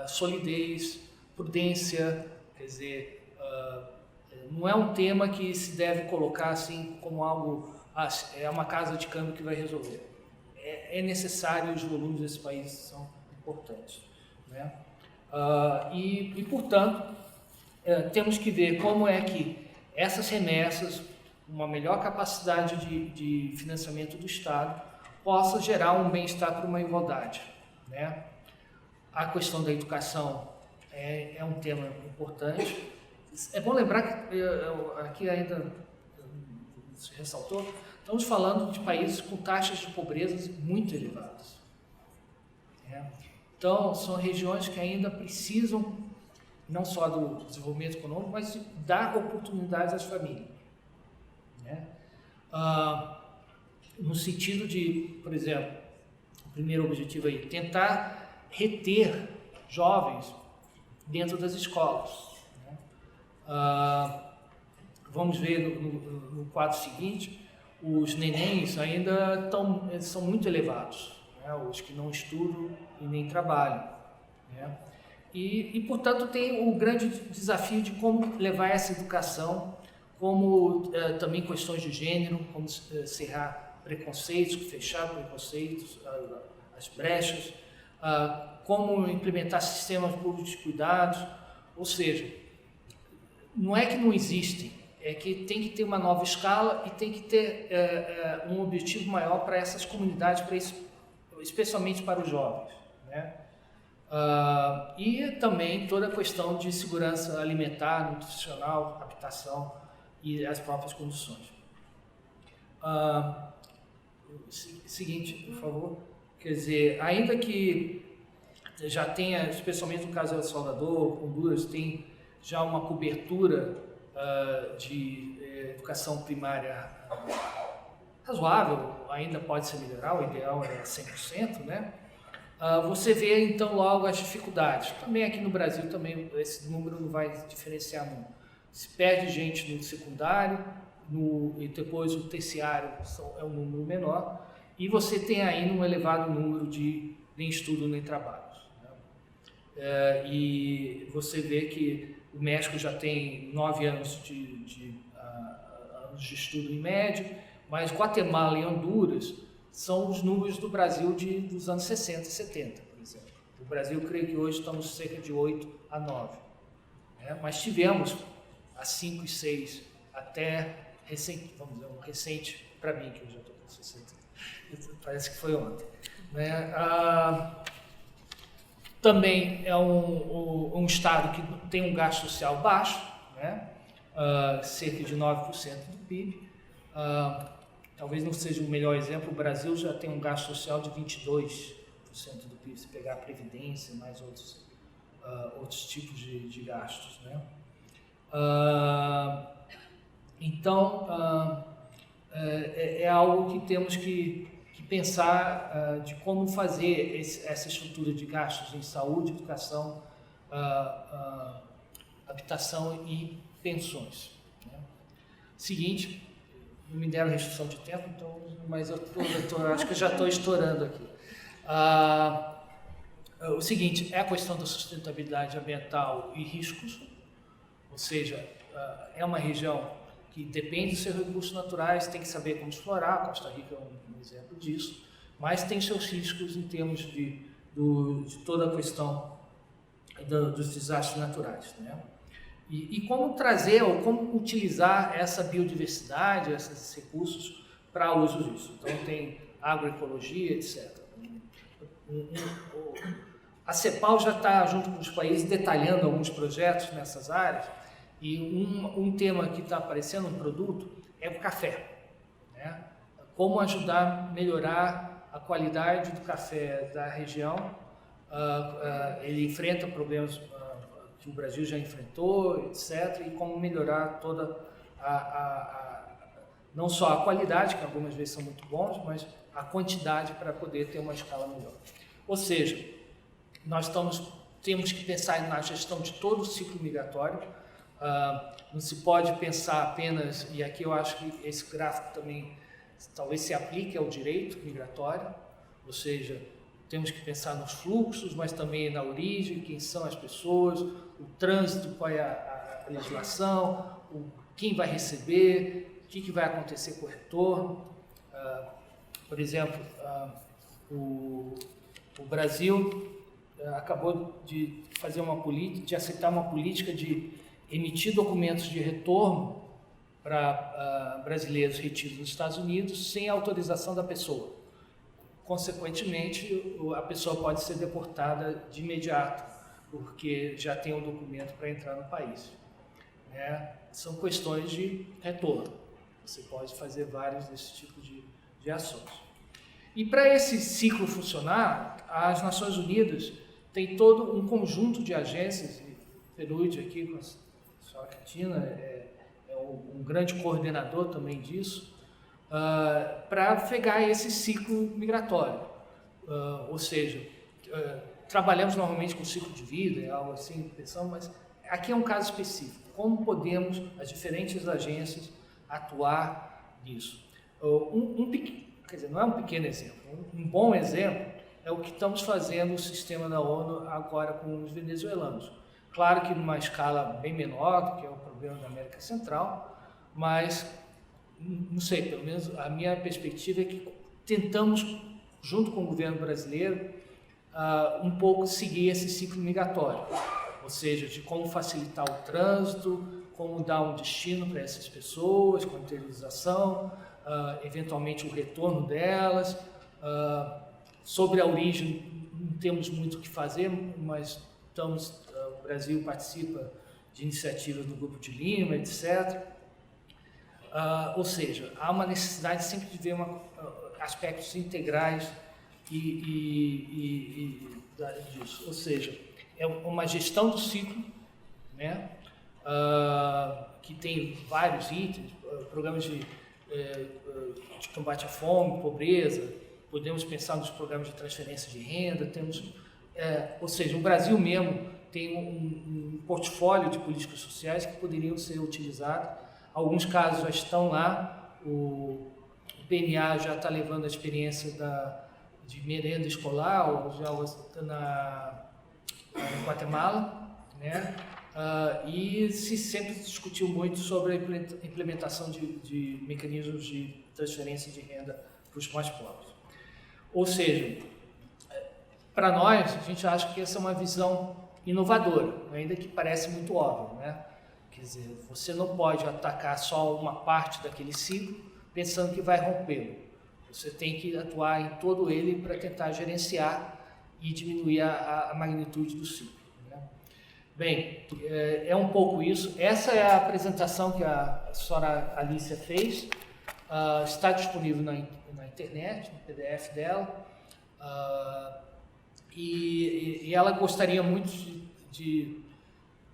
solidez, prudência, quer dizer, não é um tema que se deve colocar assim como algo, é uma casa de câmbio que vai resolver. É necessário, os volumes desse país são importantes, né? Portanto, temos que ver como é que essas remessas, uma melhor capacidade de financiamento do Estado, possa gerar um bem-estar para uma igualdade, né? A questão da educação é um tema importante. É bom lembrar que, aqui ainda se ressaltou, estamos falando de países com taxas de pobreza muito elevadas, né? Então, são regiões que ainda precisam não só do desenvolvimento econômico, mas de dar oportunidades às famílias, né? No sentido de, por exemplo, o primeiro objetivo aí, tentar reter jovens dentro das escolas, né? Vamos ver no quadro seguinte, os nenéns ainda são muito elevados, né? Os que não estudam e nem trabalham, né? Portanto, tem o grande desafio de como levar essa educação, como também questões de gênero, como cerrar preconceitos, fechar preconceitos, as brechas, como implementar sistemas públicos de cuidados, ou seja, não é que não existem, é que tem que ter uma nova escala e tem que ter um objetivo maior para essas comunidades, especialmente para os jovens, né? E também toda a questão de segurança alimentar, nutricional, habitação e as próprias condições. Seguinte, por favor. Quer dizer, ainda que já tenha, especialmente no caso de El Salvador, Honduras, tem já uma cobertura de educação primária razoável, ainda pode ser melhorar, o ideal é 100%, né? você vê então logo as dificuldades. Também aqui no Brasil também esse número não vai diferenciar muito. Se perde gente no secundário, e depois o terciário é um número menor, e você tem ainda um elevado número de nem estudo nem trabalhos. Né? E você vê que o México já tem 9 anos de estudo em média, mas Guatemala e Honduras são os números do Brasil dos anos 60 e 70, por exemplo. O Brasil, creio que hoje estamos cerca de 8 a 9. Né? Mas tivemos a 5 e 6 até recente, vamos dizer, recente para mim, que eu já estou com 60, parece que foi ontem. Né? Também é um estado que tem um gasto social baixo, né? Cerca de 9% do PIB. Talvez não seja o melhor exemplo, o Brasil já tem um gasto social de 22% do PIB, se pegar a Previdência e mais outros tipos de gastos. Né? Então, é algo que temos que pensar de como fazer essa estrutura de gastos em saúde, educação, habitação e pensões. Né? Seguinte, não me deram restrição de tempo, então, mas eu acho que já estou estourando aqui. O seguinte, é a questão da sustentabilidade ambiental e riscos, ou seja, é uma região que depende dos seus recursos naturais, tem que saber como explorar, a Costa Rica é um exemplo disso, mas tem seus riscos em termos de toda a questão dos desastres naturais. Né? E como trazer ou como utilizar essa biodiversidade, esses recursos para uso disso. Então tem agroecologia, etc. A CEPAL já está junto com os países detalhando alguns projetos nessas áreas, e um tema que está aparecendo, um produto, é o café. Né? Como ajudar a melhorar a qualidade do café da região. Ele enfrenta problemas que o Brasil já enfrentou, etc., e como melhorar toda não só a qualidade, que algumas vezes são muito bons, mas a quantidade para poder ter uma escala melhor. Ou seja, nós temos que pensar na gestão de todo o ciclo migratório. Não se pode pensar apenas, e aqui eu acho que esse gráfico também talvez se aplique ao direito migratório, ou seja, temos que pensar nos fluxos, mas também na origem, quem são as pessoas, o trânsito, qual é a legislação, quem vai receber, o que vai acontecer com o retorno. Por exemplo, o Brasil acabou de fazer de aceitar uma política de emitir documentos de retorno para brasileiros retidos nos Estados Unidos sem autorização da pessoa. Consequentemente, a pessoa pode ser deportada de imediato, porque já tem um documento para entrar no país. Né? São questões de retorno. Você pode fazer vários desses tipos de ações. E para esse ciclo funcionar, as Nações Unidas têm todo um conjunto de agências, e PNUD aqui com a senhora Cristina é um grande coordenador também disso, para pegar esse ciclo migratório. Ou seja, trabalhamos normalmente com ciclo de vida, é algo assim, pensamos, mas aqui é um caso específico. Como podemos, as diferentes agências, atuar nisso? Quer dizer, não é um pequeno exemplo, um bom exemplo é o que estamos fazendo no sistema da ONU agora com os venezuelanos. Claro que numa escala bem menor do que é o problema da América Central, mas, não sei, pelo menos a minha perspectiva é que tentamos, junto com o governo brasileiro, um pouco seguir esse ciclo migratório, ou seja, de como facilitar o trânsito, como dar um destino para essas pessoas, com a interiorização, eventualmente o retorno delas. Sobre a origem, não temos muito o que fazer, mas o Brasil participa de iniciativas do Grupo de Lima, etc. Ou seja, há uma necessidade sempre de ver aspectos integrais disso. Ou seja, é uma gestão do ciclo, né? Que tem vários itens, programas de combate à fome, pobreza, podemos pensar nos programas de transferência de renda, ou seja, o Brasil mesmo tem um portfólio de políticas sociais que poderiam ser utilizados. Alguns casos já estão lá, o PNA já está levando a experiência de merenda escolar, já em Guatemala, né? E se sempre discutiu muito sobre a implementação de mecanismos de transferência de renda para os mais pobres. Ou seja, para nós, a gente acha que essa é uma visão inovadora, ainda que parece muito óbvio, né? Quer dizer, você não pode atacar só uma parte daquele ciclo pensando que vai rompê-lo. Você tem que atuar em todo ele para tentar gerenciar e diminuir a magnitude do ciclo, né? Bem, é um pouco isso. Essa é a apresentação que a senhora Alicia fez. Está disponível na internet, no PDF dela. E ela gostaria muito de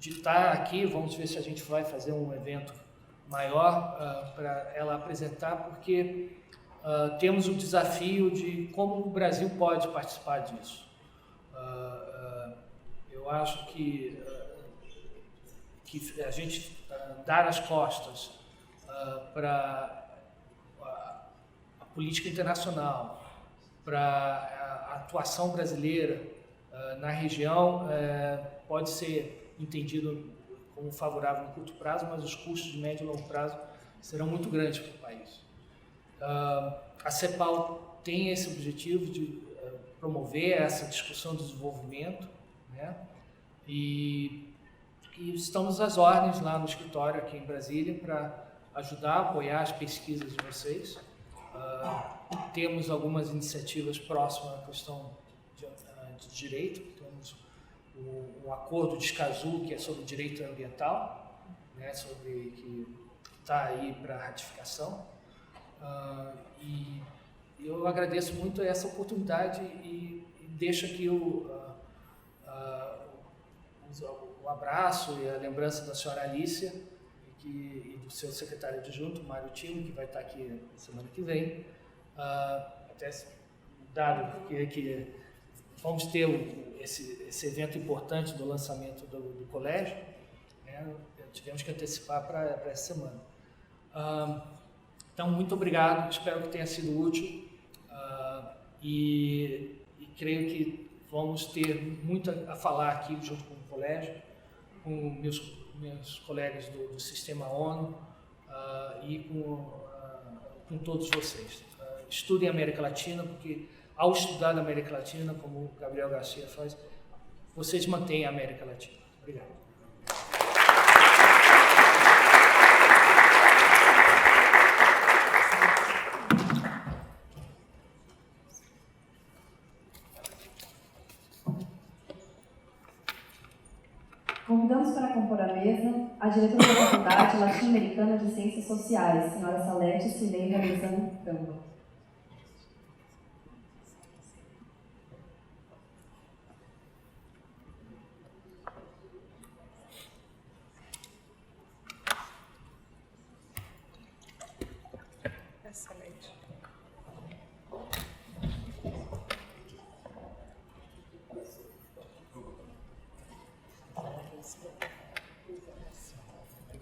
estar aqui. Vamos ver se a gente vai fazer um evento maior para ela apresentar, porque temos o desafio de como o Brasil pode participar disso. Eu acho que a gente dar as costas para a política internacional, para a atuação brasileira na região pode ser entendido como favorável no curto prazo, mas os custos de médio e longo prazo serão muito grandes para o país. A CEPAL tem esse objetivo de promover essa discussão do desenvolvimento, né? E estamos às ordens lá no escritório aqui em Brasília para ajudar a apoiar as pesquisas de vocês. Temos algumas iniciativas próximas à questão de direito. Temos um acordo de Escazú, que é sobre direito ambiental, né, que está aí para ratificação. E eu agradeço muito essa oportunidade e deixo aqui o abraço e a lembrança da senhora Alicia e do seu secretário adjunto, Mário Tino, que vai estar aqui na semana que vem. Até dado que vamos ter esse evento importante do lançamento do colégio, né? Tivemos que antecipar para essa semana. Então, muito obrigado, espero que tenha sido útil e creio que vamos ter muito a falar aqui junto com o colégio, com meus colegas do Sistema ONU e com todos vocês. Estudem a América Latina, porque ao estudar a América Latina, como o Gabriel Garcia faz, vocês mantêm a América Latina. Obrigado. Convidamos para compor a mesa a diretora da Faculdade Latino-Americana de Ciências Sociais, senhora Salete Cileira Lezano Camba. Excelente.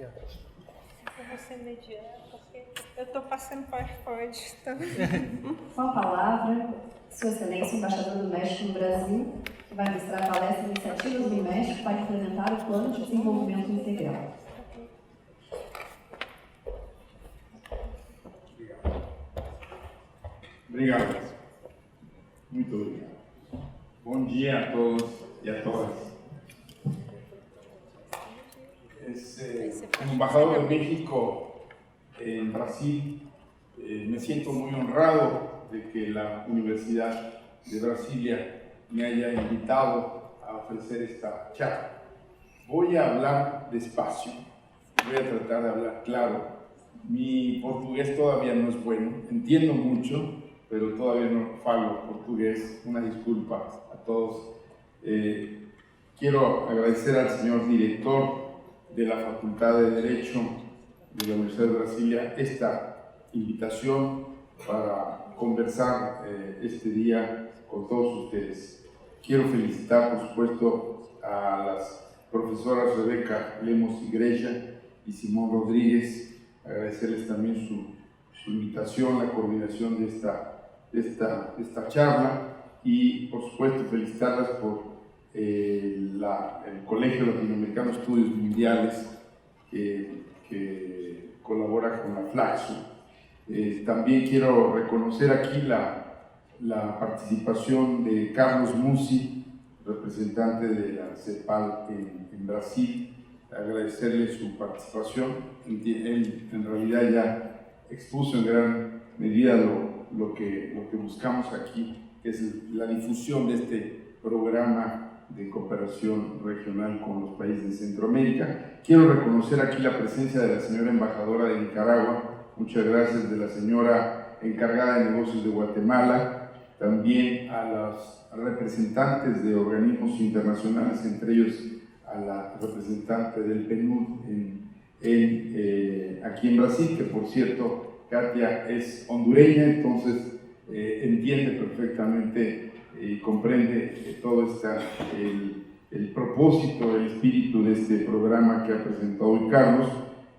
Eu vou ser mediana, porque eu estou passando PowerPoint. Então... Com a palavra, Sua Excelência, embaixador do México no Brasil, que vai ministrar a palestra Iniciativas do México para implementar o Plano de Desenvolvimento Integral. Obrigado. Muito obrigado. Bom dia a todos e a todas. Como embajador de México en Brasil, me siento muy honrado de que la Universidad de Brasilia me haya invitado a ofrecer esta charla. Voy a hablar despacio, voy a tratar de hablar claro. Mi portugués todavía no es bueno, entiendo mucho, pero todavía no falo portugués. Una disculpa a todos. Quiero agradecer al señor director de la Facultad de Derecho de la Universidad de Brasilia esta invitación para conversar este día con todos ustedes. Quiero felicitar, por supuesto, a las profesoras Rebeca Lemos Igreja y Simón Rodríguez, agradecerles también su invitación, la coordinación de esta charla, y por supuesto felicitarlas por el Colegio Latinoamericano de Estudios Mundiales que colabora con la Flaxo. También quiero reconocer aquí la participación de Carlos Musi, representante de la CEPAL en Brasil, agradecerle su participación. Él en realidad ya expuso en gran medida lo que buscamos aquí, que es la difusión de este programa de cooperación regional con los países de Centroamérica. Quiero reconocer aquí la presencia de la señora embajadora de Nicaragua, muchas gracias, de la señora encargada de negocios de Guatemala, también a los representantes de organismos internacionales, entre ellos a la representante del PNUD aquí en Brasil, que por cierto, Katia es hondureña, entonces entiende perfectamente y comprende todo el propósito, el espíritu de este programa que ha presentado hoy Carlos.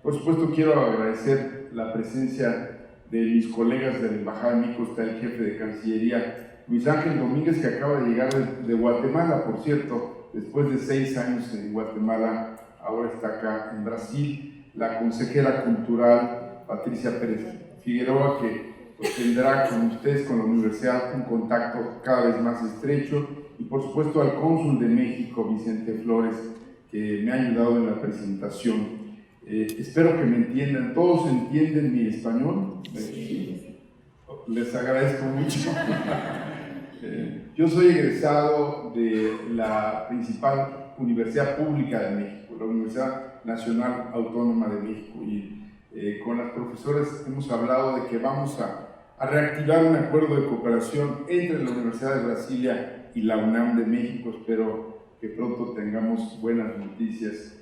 Por supuesto, quiero agradecer la presencia de mis colegas de la Embajada de México. Está el jefe de Cancillería, Luis Ángel Domínguez, que acaba de llegar de Guatemala, por cierto, después de 6 años en Guatemala, ahora está acá en Brasil. La consejera cultural, Patricia Pérez Figueroa, que tendrá con ustedes, con la universidad, un contacto cada vez más estrecho, y por supuesto al cónsul de México, Vicente Flores, que me ha ayudado en la presentación. Espero que me entiendan. ¿Todos entienden mi español? Les agradezco mucho. Yo soy egresado de la principal universidad pública de México, la Universidad Nacional Autónoma de México, y con las profesoras hemos hablado de que vamos a reactivar un acuerdo de cooperación entre la Universidad de Brasilia y la UNAM de México. Espero que pronto tengamos buenas noticias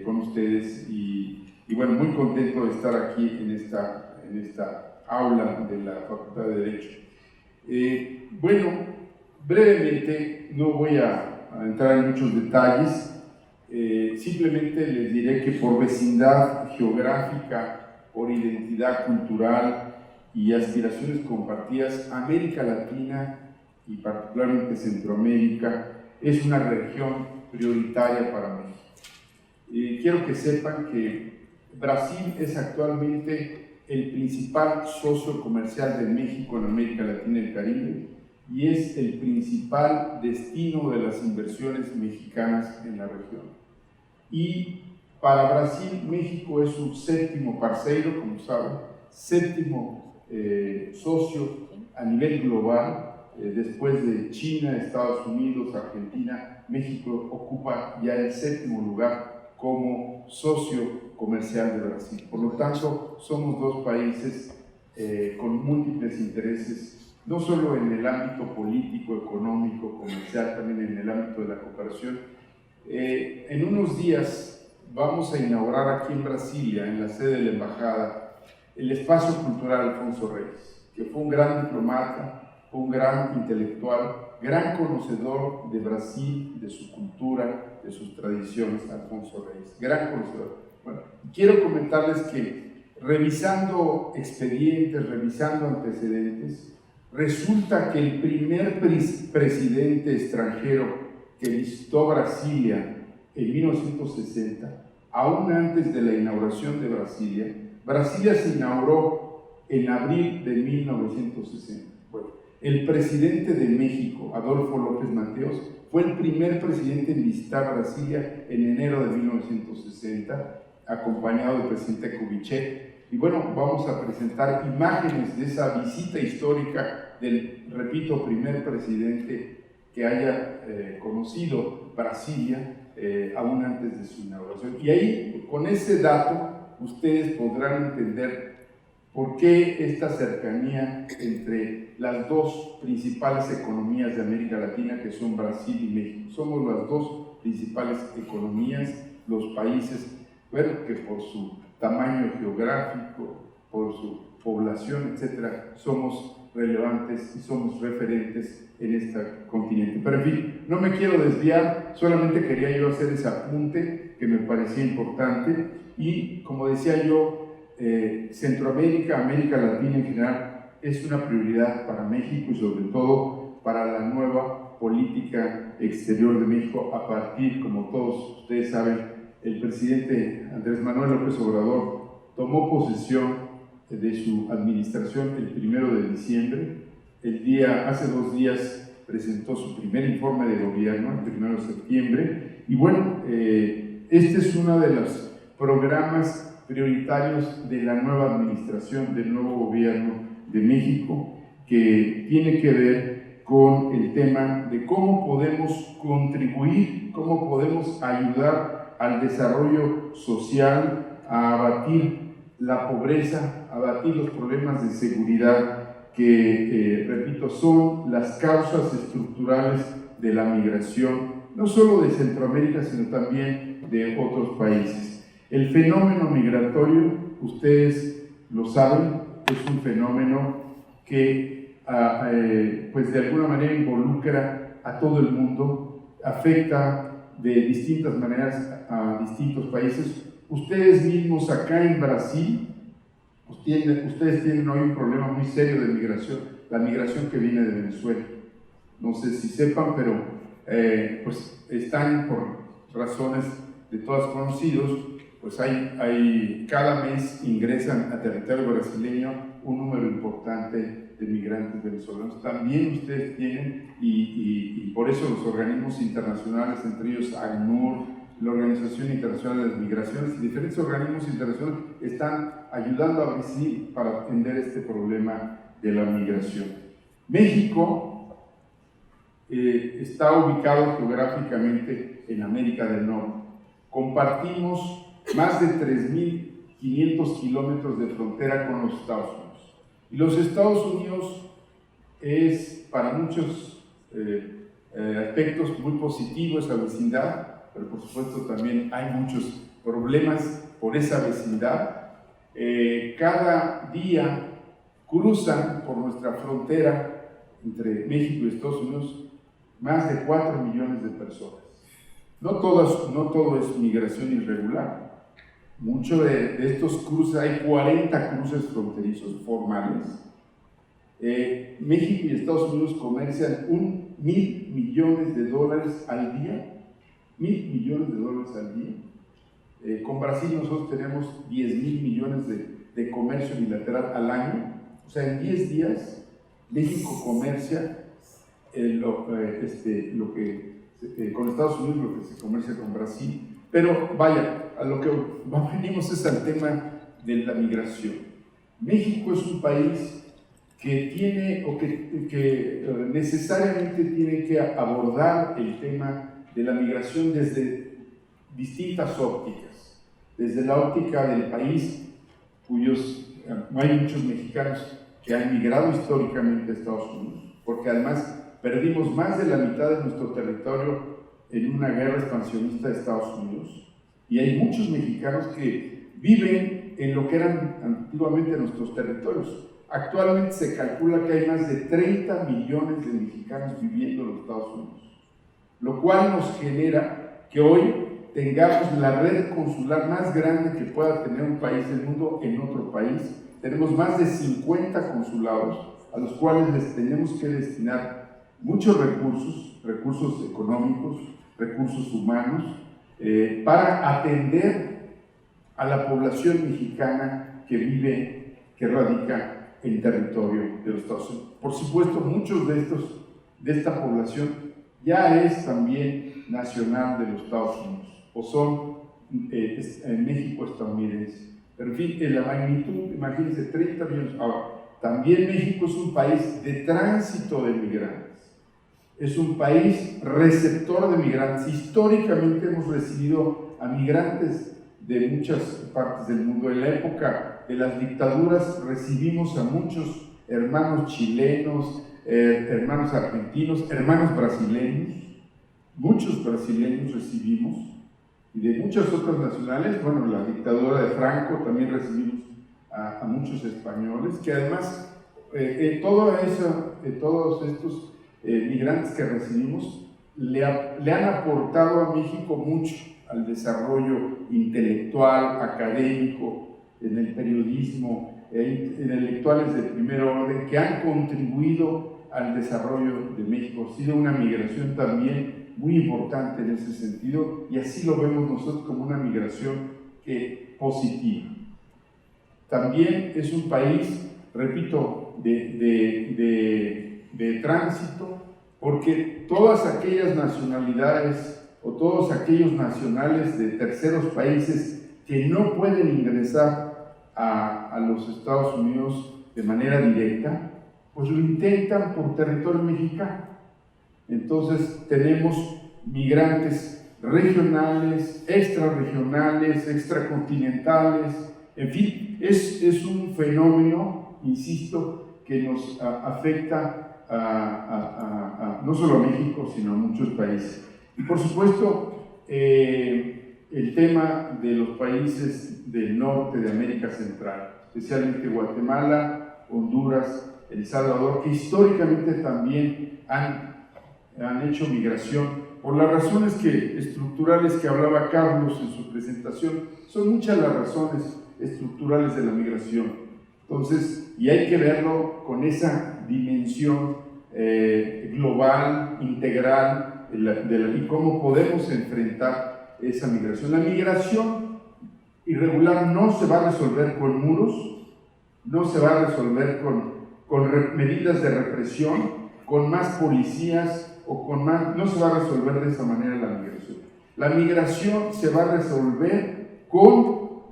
con ustedes, y bueno, muy contento de estar aquí en esta aula de la Facultad de Derecho. Bueno, brevemente, no voy a entrar en muchos detalles, simplemente les diré que por vecindad geográfica, por identidad cultural y aspiraciones compartidas, América Latina y particularmente Centroamérica es una región prioritaria para México. Quiero que sepan que Brasil es actualmente el principal socio comercial de México en América Latina y el Caribe, y es el principal destino de las inversiones mexicanas en la región. Y para Brasil, México es su 7º parceiro, como saben, 7º socio a nivel global. Después de China, Estados Unidos, Argentina, México ocupa ya el 7º lugar como socio comercial de Brasil. Por lo tanto, somos dos países con múltiples intereses, no solo en el ámbito político, económico, comercial, también en el ámbito de la cooperación. En unos días vamos a inaugurar aquí en Brasilia, en la sede de la embajada, el Espacio Cultural Alfonso Reyes, que fue un gran diplomata, un gran intelectual, gran conocedor de Brasil, de su cultura, de sus tradiciones, Alfonso Reyes, gran conocedor. Bueno, quiero comentarles que revisando expedientes, revisando antecedentes, resulta que el primer presidente extranjero que visitó Brasilia en 1960, aún antes de la inauguración de Brasilia, Brasilia se inauguró en abril de 1960. Bueno, el presidente de México, Adolfo López Mateos, fue el primer presidente en visitar Brasilia en enero de 1960, acompañado del presidente Kubitschek. Y bueno, vamos a presentar imágenes de esa visita histórica del, repito, primer presidente que haya conocido Brasilia aún antes de su inauguración. Y ahí, con ese dato, ustedes podrán entender por qué esta cercanía entre las dos principales economías de América Latina, que son Brasil y México. Somos las dos principales economías, los países, bueno, que por su tamaño geográfico, por su población, etcétera, somos relevantes y somos referentes en este continente. Pero en fin, no me quiero desviar, solamente quería yo hacer ese apunte que me parecía importante y, como decía yo, Centroamérica, América Latina en general, es una prioridad para México y sobre todo para la nueva política exterior de México a partir, como todos ustedes saben, el presidente Andrés Manuel López Obrador tomó posesión de su administración el 1 de diciembre. Hace 2 días presentó su primer informe de gobierno, el 1 de septiembre. Y bueno, este es uno de los programas prioritarios de la nueva administración, del nuevo gobierno de México, que tiene que ver con el tema de cómo podemos contribuir, cómo podemos ayudar al desarrollo social, a abatir la pobreza, abatir los problemas de seguridad que, repito, son las causas estructurales de la migración, no solo de Centroamérica, sino también de otros países. El fenómeno migratorio, ustedes lo saben, es un fenómeno que pues de alguna manera involucra a todo el mundo, afecta de distintas maneras a distintos países. Ustedes mismos acá en Brasil, ustedes tienen hoy un problema muy serio de migración, la migración que viene de Venezuela. No sé si sepan, pero pues están por razones de todos conocidos, pues cada mes ingresan a territorio brasileño un número importante de migrantes venezolanos. También ustedes tienen, y por eso los organismos internacionales, entre ellos ACNUR, la Organización Internacional de las Migraciones y diferentes organismos internacionales están ayudando a Brasil para atender este problema de la migración. México está ubicado geográficamente en América del Norte. Compartimos más de 3.500 kilómetros de frontera con los Estados Unidos. Y los Estados Unidos es para muchos aspectos muy positivo esa vecindad, pero por supuesto también hay muchos problemas por esa vecindad. Cada día cruzan por nuestra frontera entre México y Estados Unidos más de 4 millones de personas. No todo es migración irregular. Muchos de estos cruces, hay 40 cruces fronterizos formales. México y Estados Unidos comercian $1.000 millones al día. $1.000 millones al día. Con Brasil nosotros tenemos 10.000 millones de comercio bilateral al año. O sea, en 10 días México comercia con Estados Unidos lo que se comercia con Brasil. Pero vaya, a lo que venimos es al tema de la migración. México es un país que tiene o que necesariamente tiene que abordar el tema de la migración desde distintas ópticas. Desde la óptica del país, hay muchos mexicanos que han migrado históricamente a Estados Unidos, porque además perdimos más de la mitad de nuestro territorio en una guerra expansionista de Estados Unidos, y hay muchos mexicanos que viven en lo que eran antiguamente nuestros territorios. Actualmente se calcula que hay más de 30 millones de mexicanos viviendo en los Estados Unidos, lo cual nos genera que hoy tengamos la red consular más grande que pueda tener un país del mundo en otro país. Tenemos más de 50 consulados a los cuales les tenemos que destinar muchos recursos económicos, recursos humanos, para atender a la población mexicana que radica en territorio de los Estados Unidos. Por supuesto, muchos de esta población ya es también nacional de los Estados Unidos, o son en México estadounidenses. Pero en fin, en la magnitud, imagínense, 30 millones. Ahora, también México es un país de tránsito de migrantes. Es un país receptor de migrantes. Históricamente hemos recibido a migrantes de muchas partes del mundo. En la época de las dictaduras recibimos a muchos hermanos chilenos, hermanos argentinos, hermanos brasileños. Muchos brasileños recibimos, y de muchas otras nacionales. Bueno, en la dictadura de Franco también recibimos a muchos españoles, que además todos estos migrantes que recibimos le han aportado a México mucho al desarrollo intelectual, académico, en el periodismo, intelectuales de primer orden, que han contribuido al desarrollo de México. Ha sido una migración también muy importante en ese sentido, y así lo vemos nosotros como una migración positiva. También es un país, repito, de tránsito, porque todas aquellas nacionalidades o todos aquellos nacionales de terceros países que no pueden ingresar a los Estados Unidos de manera directa, pues lo intentan por territorio mexicano. Entonces tenemos migrantes regionales, extrarregionales, extracontinentales, en fin, es un fenómeno, insisto, que nos afecta no solo a México, sino a muchos países. Y por supuesto, el tema de los países del norte de América Central, especialmente Guatemala, Honduras, El Salvador, que históricamente también han hecho migración por las razones estructurales que hablaba Carlos en su presentación. Son muchas las razones estructurales de la migración. Entonces, y hay que verlo con esa dimensión global, integral, y cómo podemos enfrentar esa migración. La migración irregular no se va a resolver con muros, no se va a resolver con medidas de represión, con más policías, no se va a resolver de esa manera la migración. La migración se va a resolver con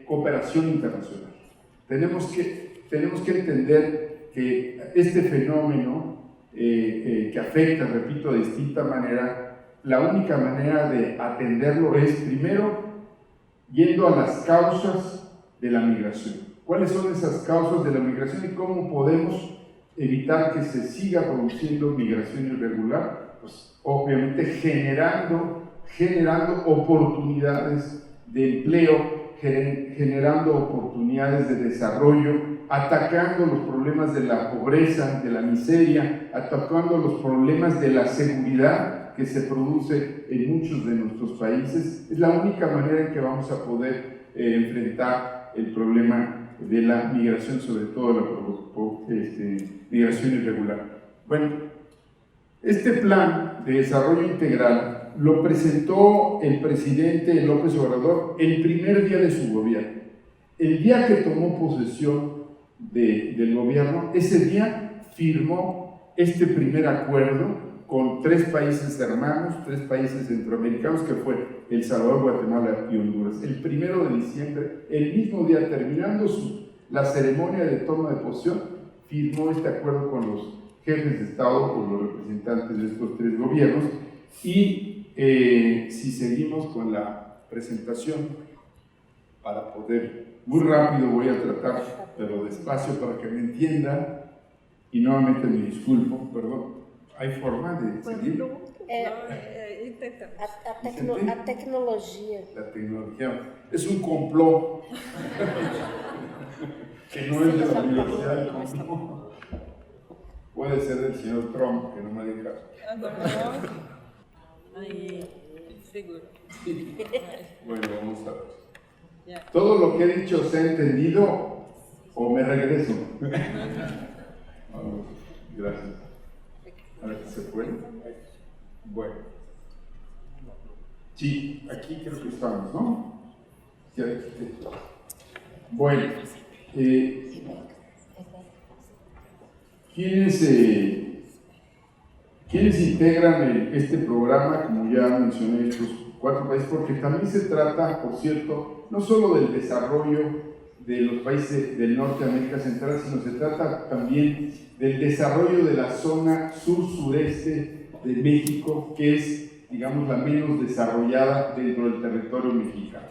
cooperación internacional. Tenemos que entender que este fenómeno que afecta, repito, de distinta manera, la única manera de atenderlo es, primero, yendo a las causas de la migración. ¿Cuáles son esas causas de la migración y cómo podemos evitar que se siga produciendo migración irregular? Pues obviamente generando oportunidades de empleo, generando oportunidades de desarrollo, atacando los problemas de la pobreza, de la miseria, atacando los problemas de la seguridad que se produce en muchos de nuestros países. Es la única manera en que vamos a poder enfrentar el problema de la migración, sobre todo la migración irregular. Bueno, este plan de desarrollo integral lo presentó el presidente López Obrador el primer día de su gobierno. El día que tomó posesión del gobierno, ese día firmó este primer acuerdo con 3 países hermanos, 3 países centroamericanos, que fue El Salvador, Guatemala y Honduras. El 1 de diciembre, el mismo día, terminando la ceremonia de toma de posesión, firmó este acuerdo con los jefes de Estado, con los representantes de estos 3 gobiernos. Y si seguimos con la presentación, para poder, muy rápido voy a tratar, pero despacio para que me entiendan, y nuevamente me disculpo, perdón. ¿Hay forma de seguir? A tecnología. La tecnología. Es un complot que no es de la Universidad del Complot. Puede ser del señor Trump, que no me deja. Ahí, seguro. Bueno, vamos a ver. ¿Todo lo que he dicho se ha entendido o me regreso? Gracias. A ver si se puede. Bueno. Sí, aquí creo que estamos, ¿no? Sí, aquí. Bueno. ¿Quiénes integran este programa? Como ya mencioné, estos 4 países, porque también se trata, por cierto, no solo del desarrollo de los países del norte de América Central, sino se trata también del desarrollo de la zona sur-sureste de México, que es, digamos, la menos desarrollada dentro del territorio mexicano.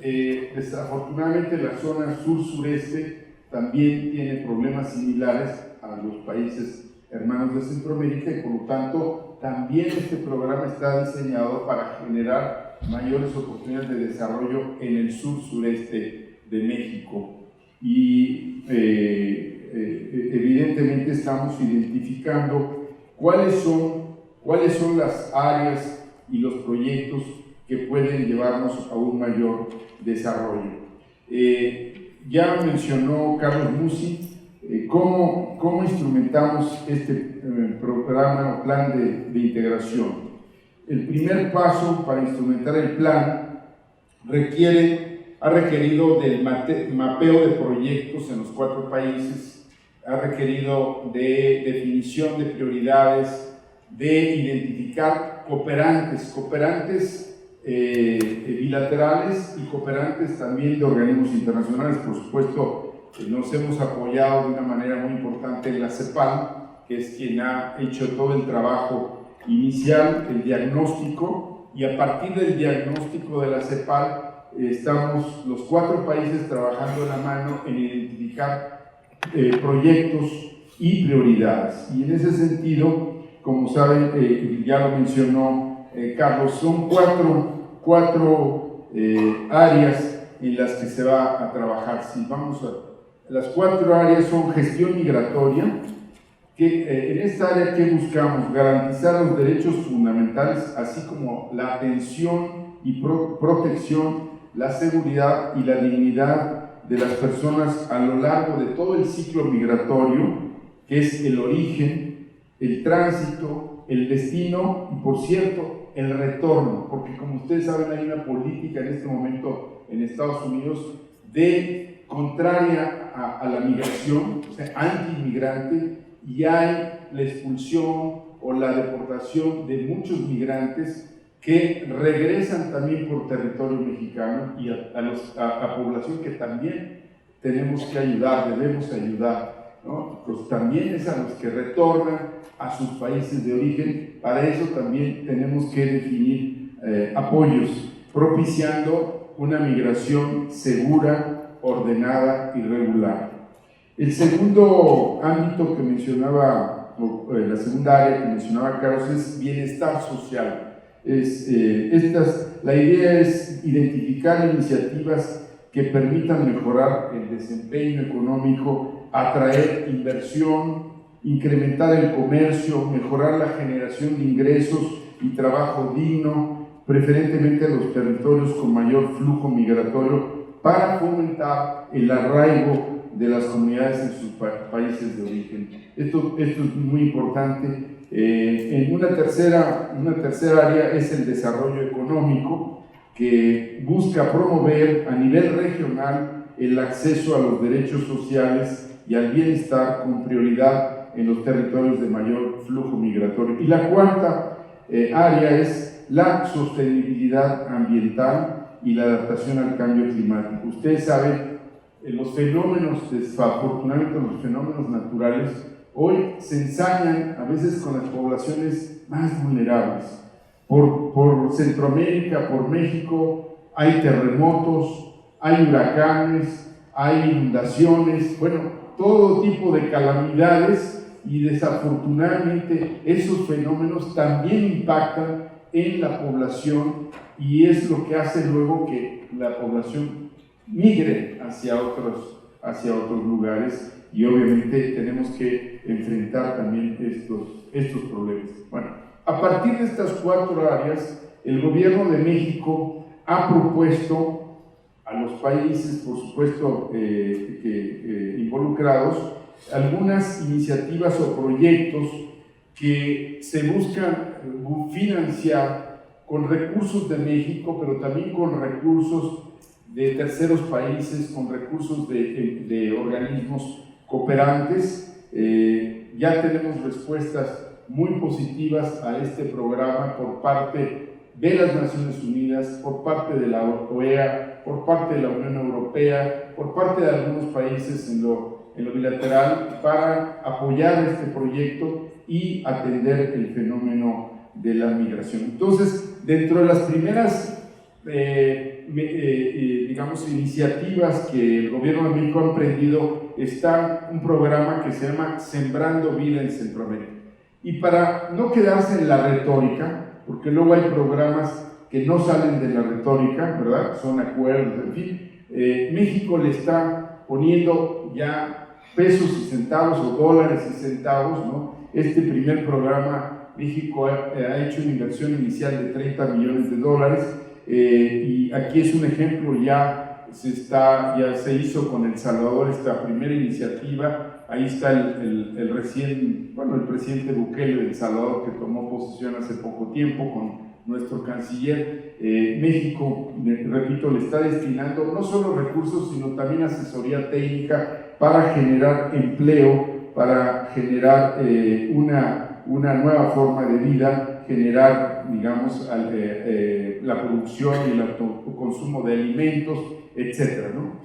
Desafortunadamente, la zona sur-sureste también tiene problemas similares a los países hermanos de Centroamérica y por lo tanto también este programa está diseñado para generar mayores oportunidades de desarrollo en el sur-sureste de México. Y evidentemente estamos identificando cuáles son las áreas y los proyectos que pueden llevarnos a un mayor desarrollo. Ya mencionó Carlos Musi cómo instrumentamos este programa o plan de integración. El primer paso para instrumentar el plan ha requerido del mapeo de proyectos en los 4 países, ha requerido de definición de prioridades, de identificar cooperantes bilaterales y cooperantes también de organismos internacionales. Por supuesto, nos hemos apoyado de una manera muy importante en la CEPAL, que es quien ha hecho todo el trabajo inicial, el diagnóstico, y a partir del diagnóstico de la CEPAL estamos los 4 países trabajando de la mano en identificar proyectos y prioridades. Y en ese sentido, como saben, ya lo mencionó Carlos, son cuatro áreas en las que se va a trabajar. Si vamos las 4 áreas son gestión migratoria, que en esta área, ¿qué buscamos? Garantizar los derechos fundamentales, así como la atención y protección, la seguridad y la dignidad de las personas a lo largo de todo el ciclo migratorio, que es el origen, el tránsito, el destino y, por cierto, el retorno, porque como ustedes saben, hay una política en este momento en Estados Unidos contraria a la migración, o sea, anti-inmigrante, y hay la expulsión o la deportación de muchos migrantes que regresan también por territorio mexicano y a población que también tenemos que ayudar, debemos ayudar, ¿no? Pues también es a los que retornan a sus países de origen. Para eso también tenemos que definir apoyos, propiciando una migración segura, ordenada y regular. El segundo ámbito que mencionaba, la segunda área que mencionaba Carlos, es bienestar social. La idea es identificar iniciativas que permitan mejorar el desempeño económico, atraer inversión, incrementar el comercio, mejorar la generación de ingresos y trabajo digno, preferentemente en los territorios con mayor flujo migratorio, para fomentar el arraigo de las comunidades en sus países de origen. Esto es muy importante. Una tercera área es el desarrollo económico, que busca promover a nivel regional el acceso a los derechos sociales y al bienestar con prioridad en los territorios de mayor flujo migratorio. Y la cuarta área es la sostenibilidad ambiental y la adaptación al cambio climático. Ustedes saben, los fenómenos, desafortunadamente los fenómenos naturales, hoy se ensañan a veces con las poblaciones más vulnerables. Por Centroamérica, por México, hay terremotos, hay huracanes, hay inundaciones, bueno, todo tipo de calamidades, y desafortunadamente esos fenómenos también impactan en la población, y es lo que hace luego que la población migre hacia otros lugares, y obviamente tenemos que enfrentar también estos problemas. Bueno, a partir de estas 4 áreas, el gobierno de México ha propuesto a los países, por supuesto, involucrados, algunas iniciativas o proyectos que se buscan financiar con recursos de México, pero también con recursos de terceros países, con recursos de organismos cooperantes. Ya tenemos respuestas muy positivas a este programa por parte de las Naciones Unidas, por parte de la OEA, por parte de la Unión Europea, por parte de algunos países en lo bilateral, para apoyar este proyecto y atender el fenómeno de la migración. Entonces, dentro de las primeras iniciativas que el gobierno de México ha emprendido, está un programa que se llama Sembrando Vida en Centroamérica. Y para no quedarse en la retórica, porque luego hay programas que no salen de la retórica, ¿verdad? Son acuerdos, en fin. México le está poniendo ya pesos y centavos o dólares y centavos, ¿no? Este primer programa, México ha hecho una inversión inicial de 30 millones de dólares y aquí es un ejemplo, ya se hizo con El Salvador esta primera iniciativa. Ahí está el presidente Bukele de El Salvador, que tomó posesión hace poco tiempo con nuestro canciller. México, repito, le está destinando no solo recursos, sino también asesoría técnica para generar empleo, para generar una nueva forma de vida, generar, digamos, la producción y el autoconsumo de alimentos, etc., ¿no?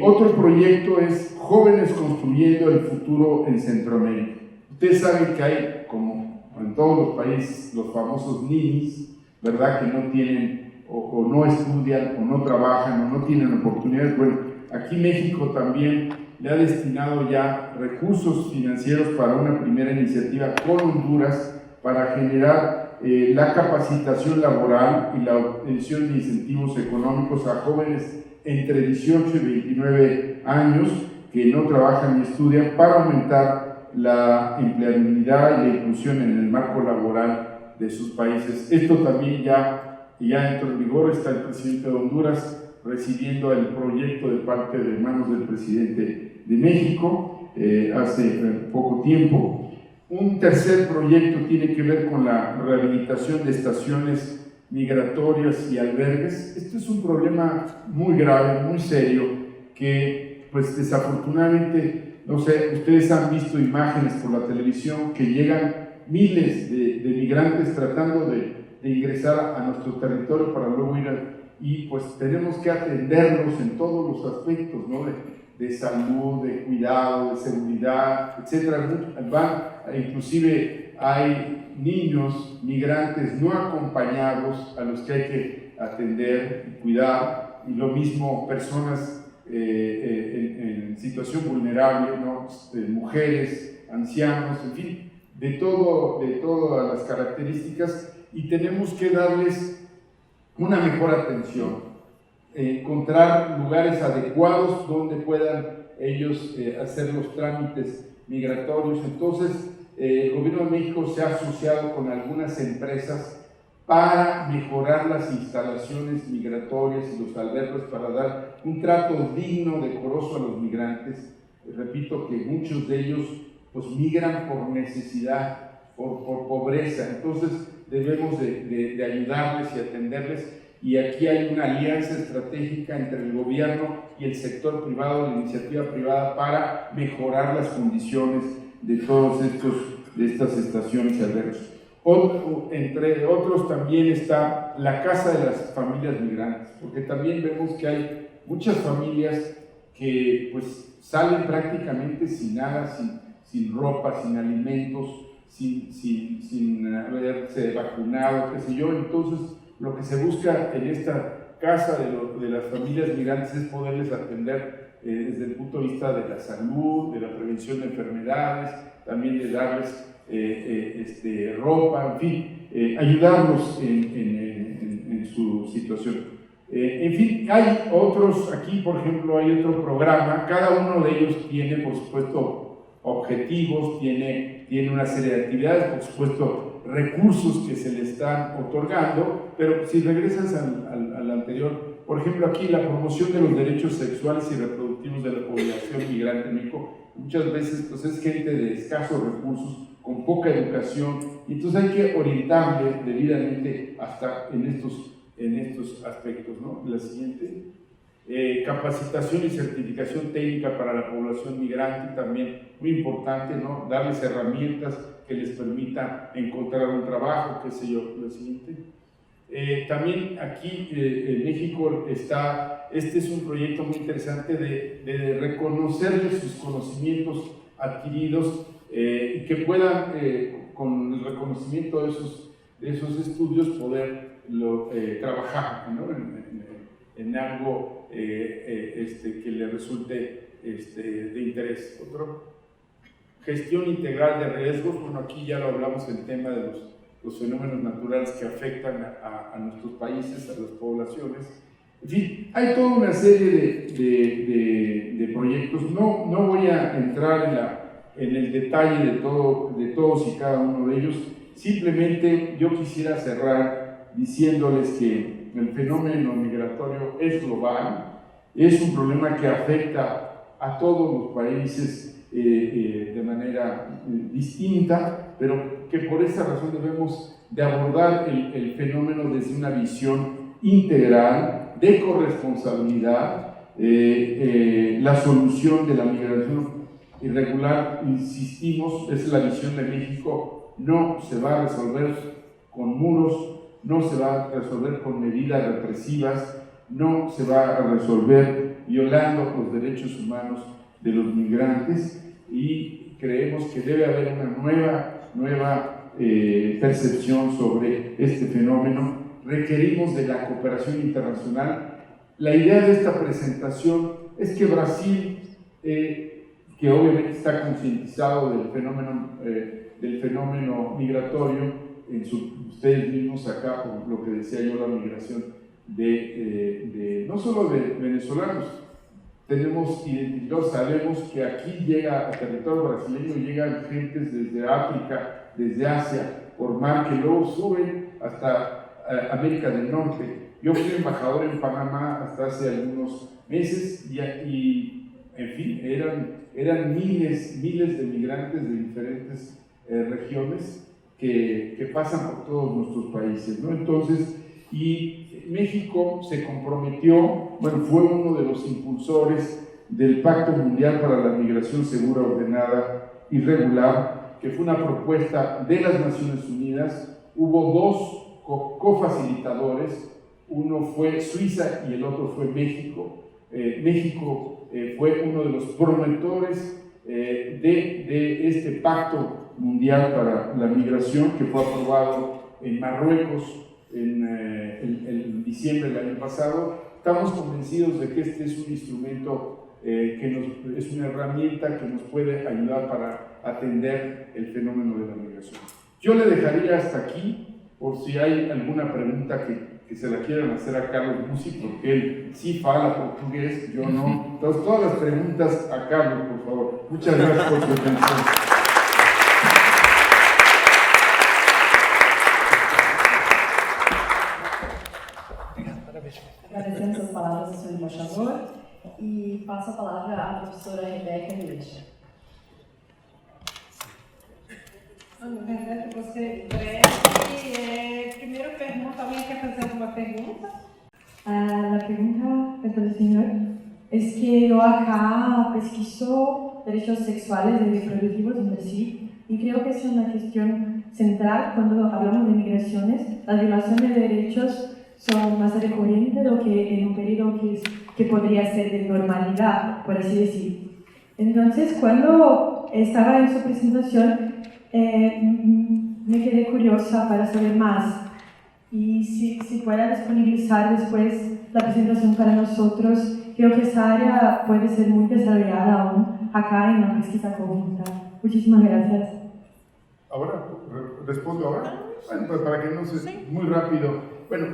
Otro proyecto es Jóvenes Construyendo el Futuro en Centroamérica. Ustedes saben que hay, como en todos los países, los famosos ninis, ¿verdad?, que no tienen o no estudian o no trabajan o no tienen oportunidades. Bueno, aquí México también le ha destinado ya recursos financieros para una primera iniciativa con Honduras para generar la capacitación laboral y la obtención de incentivos económicos a jóvenes entre 18 y 29 años que no trabajan ni estudian para aumentar la empleabilidad y la inclusión en el marco laboral de sus países. Esto también ya entró en vigor. Está el presidente de Honduras recibiendo el proyecto de parte de manos del presidente de México hace poco tiempo. Un tercer proyecto tiene que ver con la rehabilitación de estaciones migratorias y albergues. Esto es un problema muy grave, muy serio, que pues desafortunadamente, no sé, ustedes han visto imágenes por la televisión que llegan miles de migrantes tratando de ingresar a nuestro territorio para luego ir y pues tenemos que atenderlos en todos los aspectos, ¿no? De salud, de cuidado, de seguridad, etcétera. Inclusive hay niños migrantes no acompañados a los que hay que atender y cuidar, y lo mismo personas en situación vulnerable, ¿no? Mujeres, ancianos, en fin, de todas las características, y tenemos que darles una mejor atención, encontrar lugares adecuados donde puedan ellos hacer los trámites migratorios. Entonces, el Gobierno de México se ha asociado con algunas empresas para mejorar las instalaciones migratorias y los albergues, para dar un trato digno, decoroso a los migrantes. Repito que muchos de ellos pues migran por necesidad, por pobreza. Entonces debemos de ayudarles y atenderles, y aquí hay una alianza estratégica entre el gobierno y el sector privado, la iniciativa privada, para mejorar las condiciones de todos estas estaciones y albergues. Entre otros también está la Casa de las Familias Migrantes, porque también vemos que hay muchas familias que pues salen prácticamente sin nada, sin ropa, sin alimentos, sin haberse vacunado, qué sé yo. Entonces lo que se busca en esta Casa de las Familias Migrantes es poderles atender desde el punto de vista de la salud, de la prevención de enfermedades, también de darles ropa, en fin, ayudarlos en su situación. En fin, hay otros, aquí por ejemplo hay otro programa, cada uno de ellos tiene por supuesto objetivos, tiene una serie de actividades, por supuesto recursos que se le están otorgando, pero si regresas al anterior, por ejemplo aquí la promoción de los derechos sexuales y reproductivos de la población migrante en México, muchas veces pues es gente de escasos recursos, con poca educación, y entonces hay que orientarle debidamente hasta en estos aspectos, ¿no? La siguiente, capacitación y certificación técnica para la población migrante, también muy importante, ¿no? Darles herramientas que les permita encontrar un trabajo, qué sé yo. La siguiente. También aquí en México este es un proyecto muy interesante de reconocerles sus conocimientos adquiridos y que puedan, con el reconocimiento de esos estudios, poder trabajar, ¿no? en algo que le resulte de interés. Otro, gestión integral de riesgos. Bueno, aquí ya lo hablamos, el tema de los fenómenos naturales que afectan a nuestros países, a las poblaciones. En fin, hay toda una serie de proyectos. No voy a entrar en el detalle de todos y cada uno de ellos. Simplemente yo quisiera cerrar diciéndoles que el fenómeno migratorio es global, es un problema que afecta a todos los países de manera distinta, pero que por esa razón debemos de abordar el fenómeno desde una visión integral, de corresponsabilidad. La solución de la migración irregular, insistimos, es la visión de México, no se va a resolver con muros, no se va a resolver con medidas represivas, no se va a resolver violando los derechos humanos de los migrantes, y creemos que debe haber una nueva percepción sobre este fenómeno. Requerimos de la cooperación internacional. La idea de esta presentación es que Brasil, que obviamente está concientizado del fenómeno migratorio, ustedes mismos acá, por lo que decía yo, la migración no solo de venezolanos, tenemos identificados, sabemos que aquí llega, al territorio brasileño llegan gentes desde África, desde Asia, por mar, que luego suben hasta América del Norte. Yo fui embajador en Panamá hasta hace algunos meses y en fin, eran miles de migrantes de diferentes regiones que pasan por todos nuestros países, ¿no? Entonces, y México se comprometió, fue uno de los impulsores del Pacto Mundial para la Migración Segura, Ordenada y Regular, que fue una propuesta de las Naciones Unidas. Hubo dos cofacilitadores, uno fue Suiza y el otro fue México. México fue uno de los promotores de este Pacto Mundial para la Migración, que fue aprobado en Marruecos en diciembre del año pasado. Estamos convencidos de que este es un instrumento, es una herramienta que nos puede ayudar para atender el fenómeno de la migración. Yo le dejaría hasta aquí, por si hay alguna pregunta que se la quieran hacer a Carlos Musi, porque él sí habla portugués, yo no. Entonces, todas las preguntas a Carlos, por favor. Muchas gracias por su atención. Agradecemos as palavras do senhor embaixador e passo a palavra à professora Rebeca Leite. Na verdade, você breve. Primeiro pergunta, alguém quer fazer alguma pergunta? La pregunta es para el señor. Es que yo acá pesquiso derechos sexuales y reproductivos en Brasil y creo que es una cuestión central cuando hablamos de migraciones. La violación de derechos son más recurrentes de lo que en un periodo que podría ser de normalidad, por así decir. Entonces, cuando estaba en su presentación, me quedé curiosa para saber más y si pueda disponibilizar después la presentación para nosotros. Creo que esa área puede ser muy desarrollada aún acá en la pesquisa conjunta. Muchísimas gracias. ¿Ahora? ¿Respondo ahora? Bueno, pues para que no se... Muy rápido. Bueno,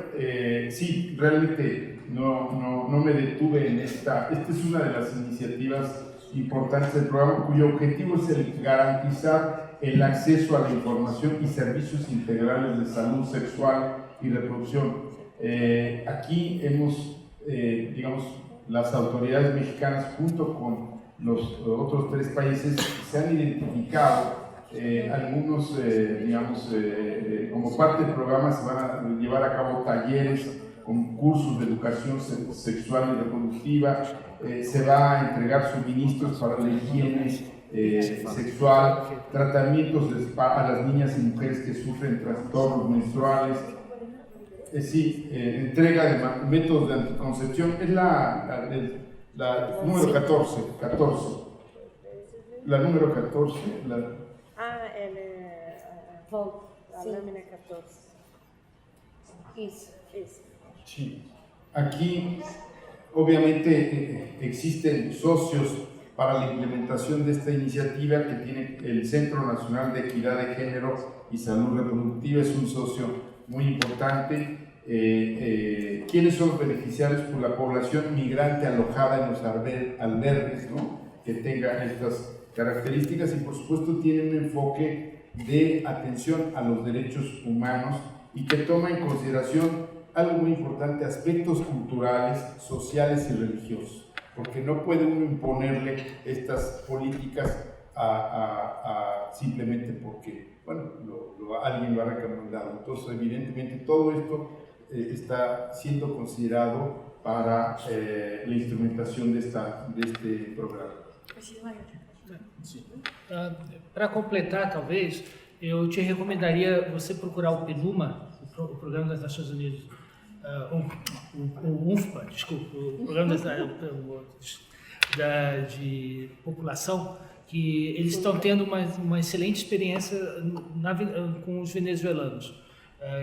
sí, realmente no me detuve en esta. Esta es una de las iniciativas importantes del programa, cuyo objetivo es el garantizar el acceso a la información y servicios integrales de salud sexual y reproducción. Aquí hemos, las autoridades mexicanas junto con los otros 3 países se han identificado algunos, como parte del programa se van a llevar a cabo talleres con cursos de educación sexual y reproductiva, se va a entregar suministros para la higiene sexual, tratamientos a las niñas y mujeres que sufren trastornos menstruales, entrega de métodos de anticoncepción. Es la número 14, la número 14. A lámina 14. Isso. Sí. Aquí, obviamente, existen socios para la implementación de esta iniciativa que tiene el Centro Nacional de Equidad de Género y Salud Reproductiva. Es un socio muy importante. quiénes son los beneficiarios, por la población migrante alojada en los albergues, ¿no? Que tenga estas características, y por supuesto tiene un enfoque de atención a los derechos humanos y que toma en consideración algo muy importante: aspectos culturales, sociales y religiosos, porque no puede uno imponerle estas políticas simplemente porque, bueno, alguien lo ha recomendado. Entonces, evidentemente, todo esto está siendo considerado para la instrumentação de este programa. Para completar, talvez, eu te recomendaria você procurar o PNUMA, o Programa das Nações Unidas, o UNFPA, desculpa, o Programa de População, que eles estão tendo uma excelente experiência com os venezuelanos.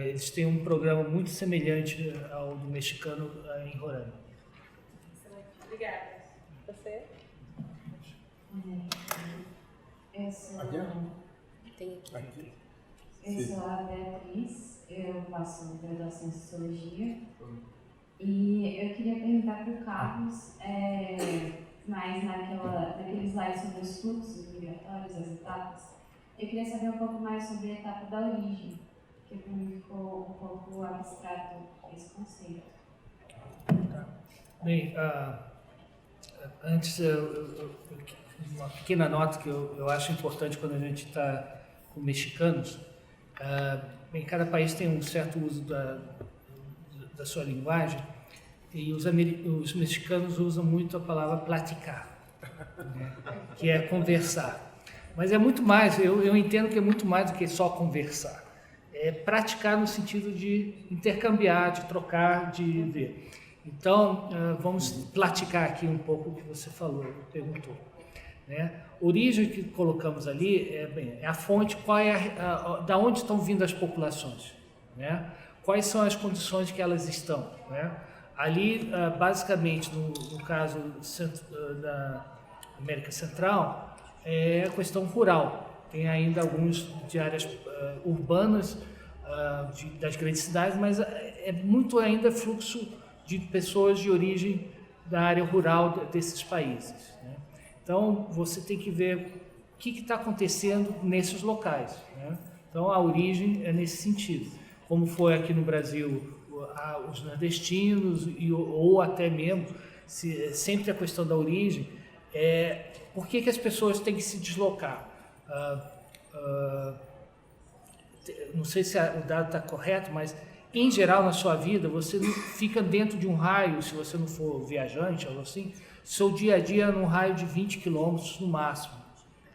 Eles têm um programa muito semelhante ao do mexicano em Roraima. Obrigada. Você? Eu sou a Beatriz, eu faço graduação em Sociologia e eu queria perguntar para o Carlos, mais naquele slide sobre os fluxos migratórios, as etapas, eu queria saber um pouco mais sobre a etapa da origem, que para mim ficou um pouco abstrato esse conceito. Bem, antes, uma pequena nota que eu acho importante quando a gente está com mexicanos. Bem, cada país tem um certo uso da sua linguagem, e os mexicanos usam muito a palavra platicar, né? Que é conversar. Mas é muito mais, eu entendo que é muito mais do que só conversar. É praticar no sentido de intercambiar, de trocar, de ver. Então, vamos platicar aqui um pouco o que você falou, perguntou. Né? Origem que colocamos ali é a fonte, da onde estão vindo as populações, né? Quais são as condições que elas estão, né? Ali, basicamente, no caso da América Central, é a questão rural. Tem ainda alguns de áreas urbanas das grandes cidades, mas é muito ainda fluxo de pessoas de origem da área rural desses países, né? Então, você tem que ver o que está acontecendo nesses locais, né? Então, a origem é nesse sentido. Como foi aqui no Brasil, os nordestinos, ou até mesmo, sempre a questão da origem, por que as pessoas têm que se deslocar? Não sei se o dado está correto, mas, em geral, na sua vida, você fica dentro de um raio, se você não for viajante, algo assim, seu dia a dia é num raio de 20 quilômetros no máximo,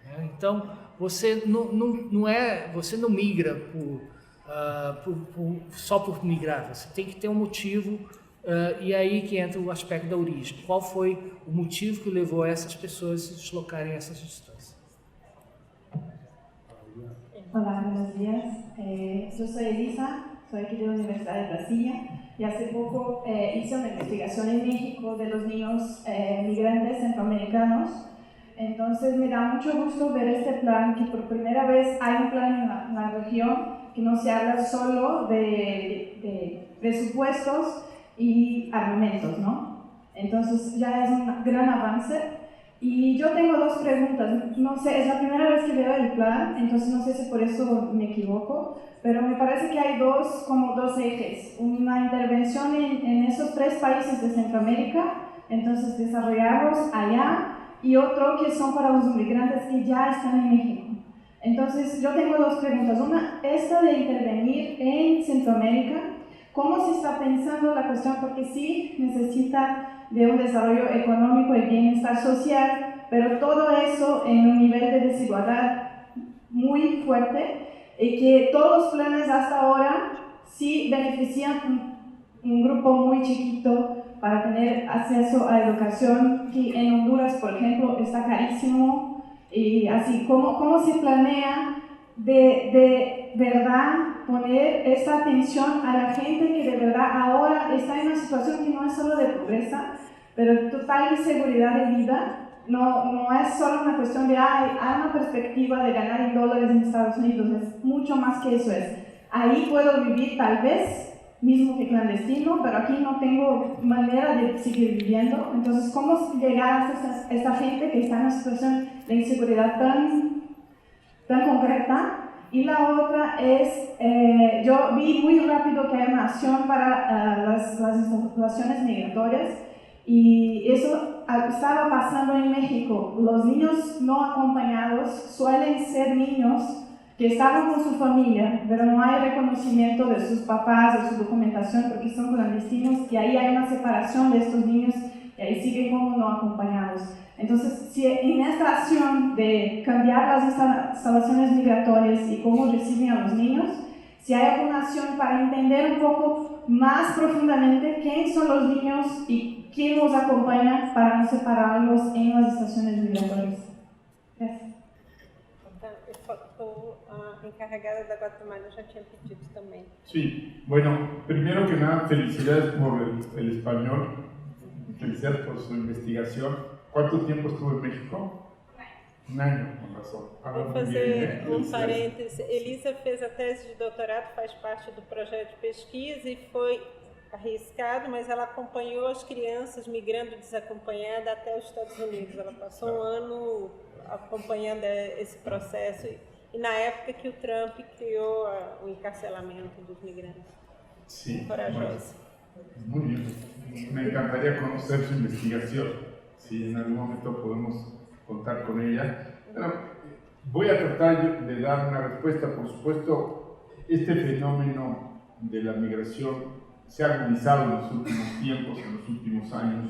né? Então, você não migra só por migrar, você tem que ter um motivo, e aí que entra o aspecto da origem. Qual foi o motivo que levou essas pessoas a se deslocarem a essas distâncias? Hola, buenos días. Yo soy Elisa, soy aquí de la Universidad de Brasilia y hace poco hice una investigación en México de los niños migrantes centroamericanos. Entonces me da mucho gusto ver este plan, que por primera vez hay un plan en la región que no se habla solo de presupuestos y armamentos, ¿no? Entonces ya es un gran avance. Y yo tengo dos preguntas, no sé, es la primera vez que veo el plan, entonces no sé si por eso me equivoco, pero me parece que hay dos ejes, una intervención en esos tres países de Centroamérica, entonces desarrollarlos allá, y otro que son para los migrantes que ya están en México. Entonces yo tengo dos preguntas, una, esta de intervenir en Centroamérica, ¿cómo se está pensando la cuestión? Porque sí necesita de un desarrollo económico y bienestar social, pero todo eso en un nivel de desigualdad muy fuerte, y que todos los planes hasta ahora sí benefician un grupo muy chiquito para tener acceso a educación, que en Honduras, por ejemplo, está carísimo, y así, ¿cómo se planea de verdad poner esta atención a la gente que de verdad ahora está en una situación que no es solo de pobreza, pero total inseguridad de vida? No es solo una cuestión de hay una perspectiva de ganar en dólares en Estados Unidos, es mucho más que eso. Ahí puedo vivir tal vez mismo que clandestino, pero aquí no tengo manera de seguir viviendo. Entonces, ¿cómo llegar a esta gente que está en una situación de inseguridad tan concreta? Y la otra es, yo vi muy rápido que hay una acción para las instalaciones migratorias, y eso estaba pasando en México. Los niños no acompañados suelen ser niños que estaban con su familia, pero no hay reconocimiento de sus papás, de su documentación, porque son clandestinos, y ahí hay una separación de estos niños, y ahí siguen como no acompañados. Entonces, si en esta acción de cambiar las instalaciones migratorias y cómo reciben a los niños, si hay alguna acción para entender un poco más profundamente quiénes son los niños y quién los acompaña para no separarlos en las estaciones migratorias. Gracias. A encarregada da Guatemala já tinha pedido também. Sí, bueno, primero que nada, felicidades por el español, felicidades por su investigación. ¿Cuánto tiempo estuvo en México? Un año, con razón. Vou fazer um parêntese. Elisa fez a tese de doutorado, faz parte do projeto de pesquisa e foi arriscado, mas ela acompanhou as crianças migrando desacompanhada até os Estados Unidos. Ela passou um ano acompanhando esse processo e na época que o Trump criou o encarcelamento dos migrantes. Sí, corajosa. Bueno, muy bien. Me encantaría conocer su investigación. Si en algún momento podemos contar con ella. Pero voy a tratar de dar una respuesta. Por supuesto, este fenómeno de la migración se ha agudizado en los últimos tiempos, en los últimos años,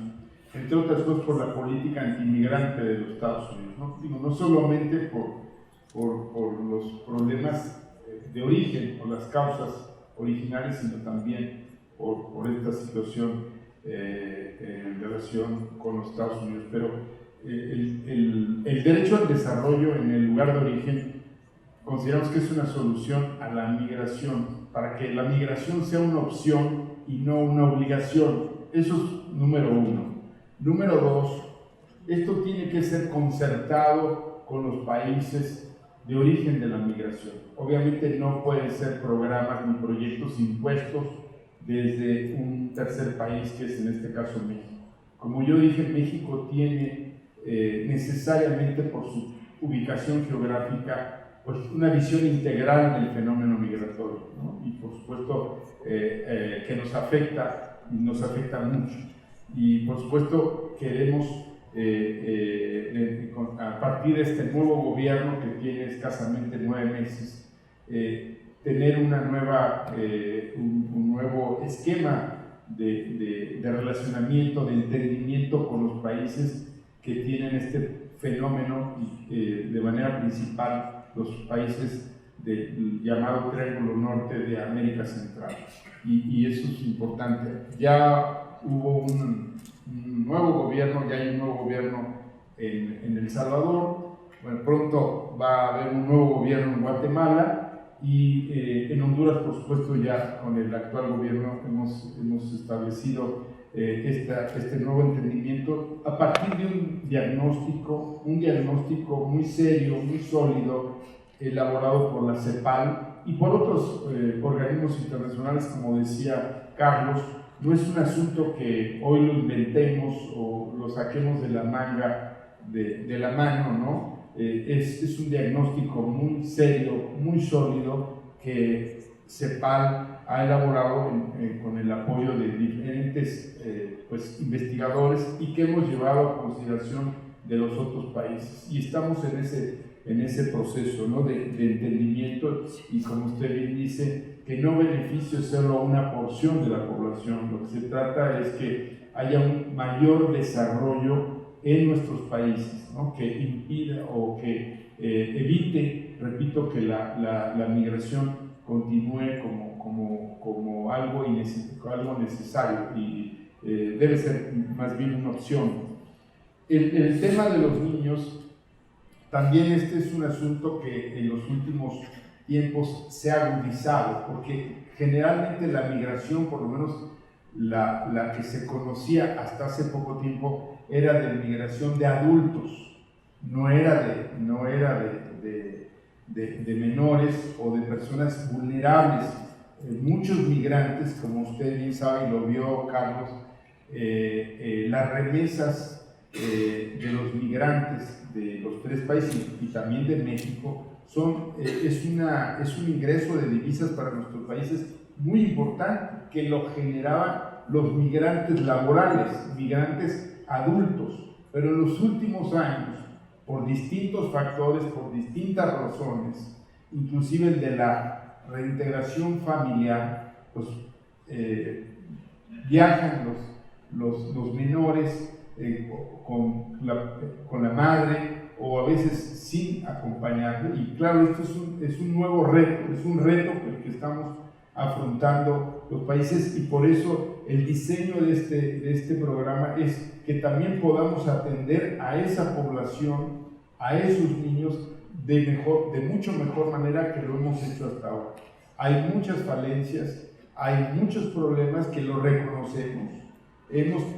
entre otras cosas por la política antimigrante de los Estados Unidos. No, digo, no solamente por los problemas de origen, por las causas originales, sino también por esta situación en relación con los Estados Unidos. Pero el derecho al desarrollo en el lugar de origen consideramos que es una solución a la migración, para que la migración sea una opción y no una obligación. Eso es número uno. Número dos, esto tiene que ser concertado con los países de origen de la migración. Obviamente no pueden ser programas ni proyectos impuestos desde un tercer país, que es en este caso México. Como yo dije, México tiene necesariamente por su ubicación geográfica pues una visión integral del fenómeno migratorio, ¿no? Y por supuesto que nos afecta mucho. Y por supuesto queremos a partir de este nuevo gobierno que tiene escasamente 9 meses, tener un nuevo esquema de relacionamiento, de entendimiento con los países que tienen este fenómeno y de manera principal los países del llamado Triángulo Norte de América Central. Y eso es importante. Ya hubo un nuevo gobierno, ya hay un nuevo gobierno en El Salvador. Bueno, pronto va a haber un nuevo gobierno en Guatemala y en Honduras, por supuesto, ya con el actual gobierno hemos establecido este nuevo entendimiento a partir de un diagnóstico muy serio, muy sólido, elaborado por la CEPAL y por otros organismos internacionales, como decía Carlos. No es un asunto que hoy lo inventemos o lo saquemos de la manga, de la mano, ¿no? Es un diagnóstico muy serio, muy sólido, que CEPAL ha elaborado con el apoyo de diferentes pues, investigadores y que hemos llevado a consideración de los otros países. Y estamos en ese proceso, ¿no? de entendimiento, y como usted bien dice, que no beneficie solo a una porción de la población. Lo que se trata es que haya un mayor desarrollo en nuestros países, ¿no? Que impida o que evite, repito, que la migración continúe como algo necesario y debe ser más bien una opción. El tema de los niños, también este es un asunto que en los últimos tiempos se ha agudizado, porque generalmente la migración, por lo menos la que se conocía hasta hace poco tiempo, era de migración de adultos, no era de menores o de personas vulnerables muchos migrantes, como usted bien sabe y lo vio Carlos, las remesas de los migrantes de los 3 países y también de México es un ingreso de divisas para nuestros países muy importante, que lo generaban los migrantes laborales, migrantes adultos, pero en los últimos años, por distintos factores, por distintas razones, inclusive el de la reintegración familiar, pues viajan los menores con la madre o a veces sin acompañarle, y claro, esto es un nuevo reto, es un reto el que estamos afrontando los países, y por eso el diseño de este programa es que también podamos atender a esa población, a esos niños de mucho mejor manera que lo hemos hecho hasta ahora. Hay muchas falencias, hay muchos problemas que lo reconocemos.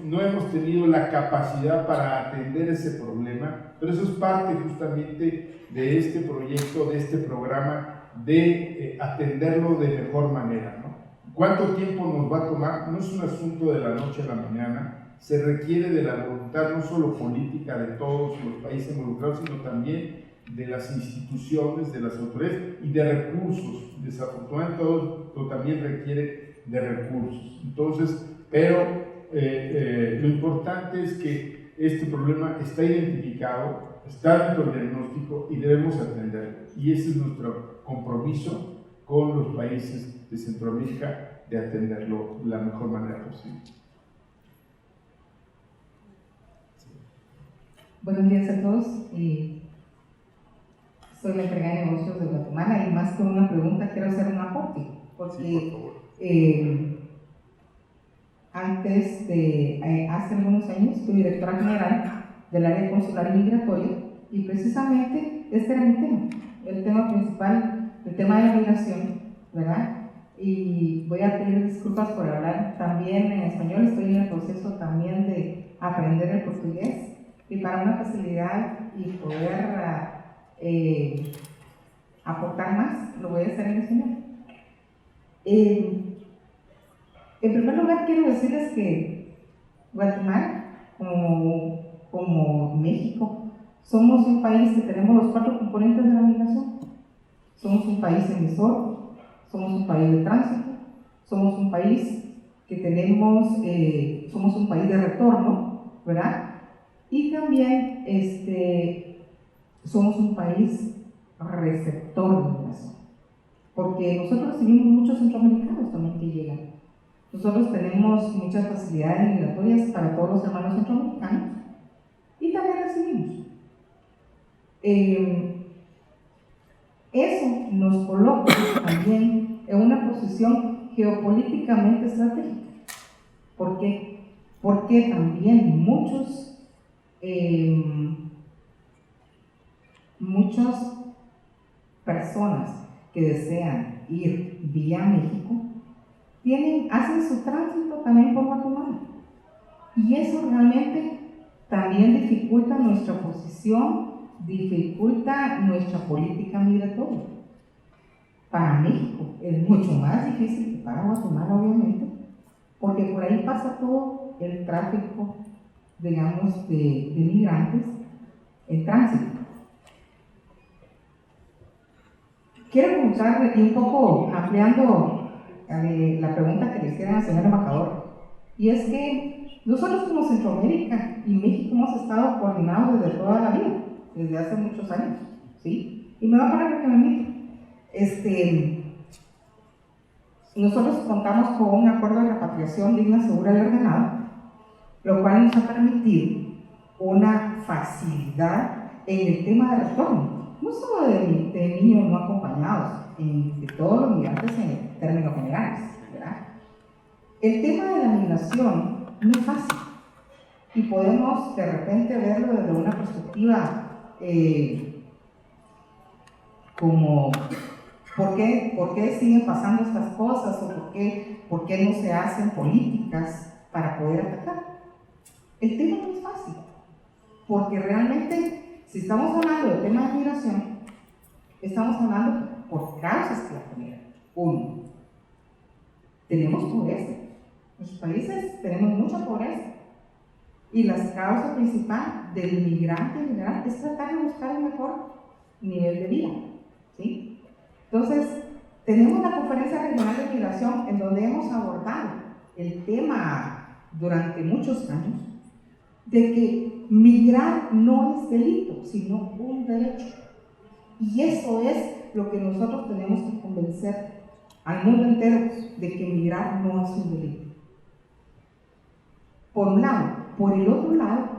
No hemos tenido la capacidad para atender ese problema, pero eso es parte justamente de este proyecto, de este programa, de atenderlo de mejor manera, ¿no? ¿Cuánto tiempo nos va a tomar? No es un asunto de la noche a la mañana, se requiere de la voluntad no solo política de todos los países involucrados, sino también de las instituciones, de las autoridades y de recursos. Desafortunadamente todo también requiere de recursos. Entonces, pero lo importante es que este problema está identificado, está dentro del diagnóstico y debemos atenderlo. Y ese es nuestro compromiso con los países de Centroamérica, de atenderlo de la mejor manera posible. Buenos días a todos. Soy la encargada de negocios de Guatemala y más que una pregunta quiero hacer un aporte, porque sí, por favor. Hace algunos años fui directora general del área consular y migratoria, y precisamente este era mi tema, el tema principal, el tema de la migración, ¿verdad? Y voy a pedir disculpas por hablar también en español, estoy en el proceso también de aprender el portugués, y para una facilidad y poder aportar más, lo voy a hacer en español. En primer lugar, quiero decirles que Guatemala, como México, somos un país que tenemos los 4 componentes de la migración. Somos un país emisor, somos un país de tránsito, somos un país que somos un país de retorno, ¿verdad? Y también somos un país receptor de migración, porque nosotros recibimos muchos centroamericanos también que llegan. Nosotros tenemos muchas facilidades migratorias para todos los hermanos centroamericanos y también recibimos. Eso nos coloca también en una posición geopolíticamente estratégica. ¿Por qué? Porque también muchas personas que desean ir vía México hacen su tránsito también por Guatemala, y eso realmente también dificulta nuestra posición, dificulta nuestra política migratoria. Para México es mucho más difícil que para Guatemala, obviamente, porque por ahí pasa todo el tráfico, digamos, de migrantes en tránsito. Quiero preguntarle, y un poco ampliando la pregunta que le hicieron al señor embajador, y es que nosotros como Centroamérica y México hemos estado coordinados desde toda la vida, desde hace muchos años, ¿sí? Y me va a parar que me invito. Nosotros contamos con un acuerdo de repatriación digna, segura y ordenada, lo cual nos ha permitido una facilidad en el tema de retorno, no solo de niños no acompañados, de todos los migrantes en términos generales, ¿verdad? El tema de la migración no es fácil y podemos de repente verlo desde una perspectiva como ¿por qué siguen pasando estas cosas? ¿O por qué no se hacen políticas para poder atacar? El tema no es fácil, porque realmente, si estamos hablando del tema de migración, estamos hablando por causas que la generan. Uno, nuestros países tenemos mucha pobreza. Y la causa principal del migrante migrar es tratar de buscar un mejor nivel de vida, ¿sí? Entonces, tenemos la Conferencia Regional de Migración en donde hemos abordado el tema durante muchos años de que migrar no es delito, sino un derecho. Y eso es lo que nosotros tenemos que convencer al mundo entero de que migrar no es un delito. Por un lado. Por el otro lado,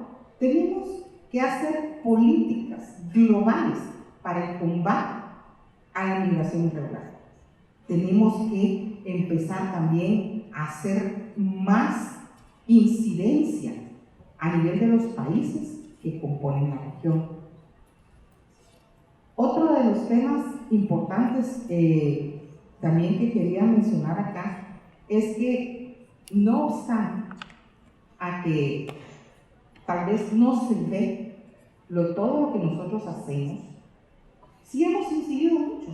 tenemos que hacer políticas globales para el combate a la migración irregular. Tenemos que empezar también a hacer más incidencia a nivel de los países que componen la región. Otro de los temas importantes también que quería mencionar acá es que no obstante a que tal vez no se ve todo lo que nosotros hacemos, sí hemos incidido mucho.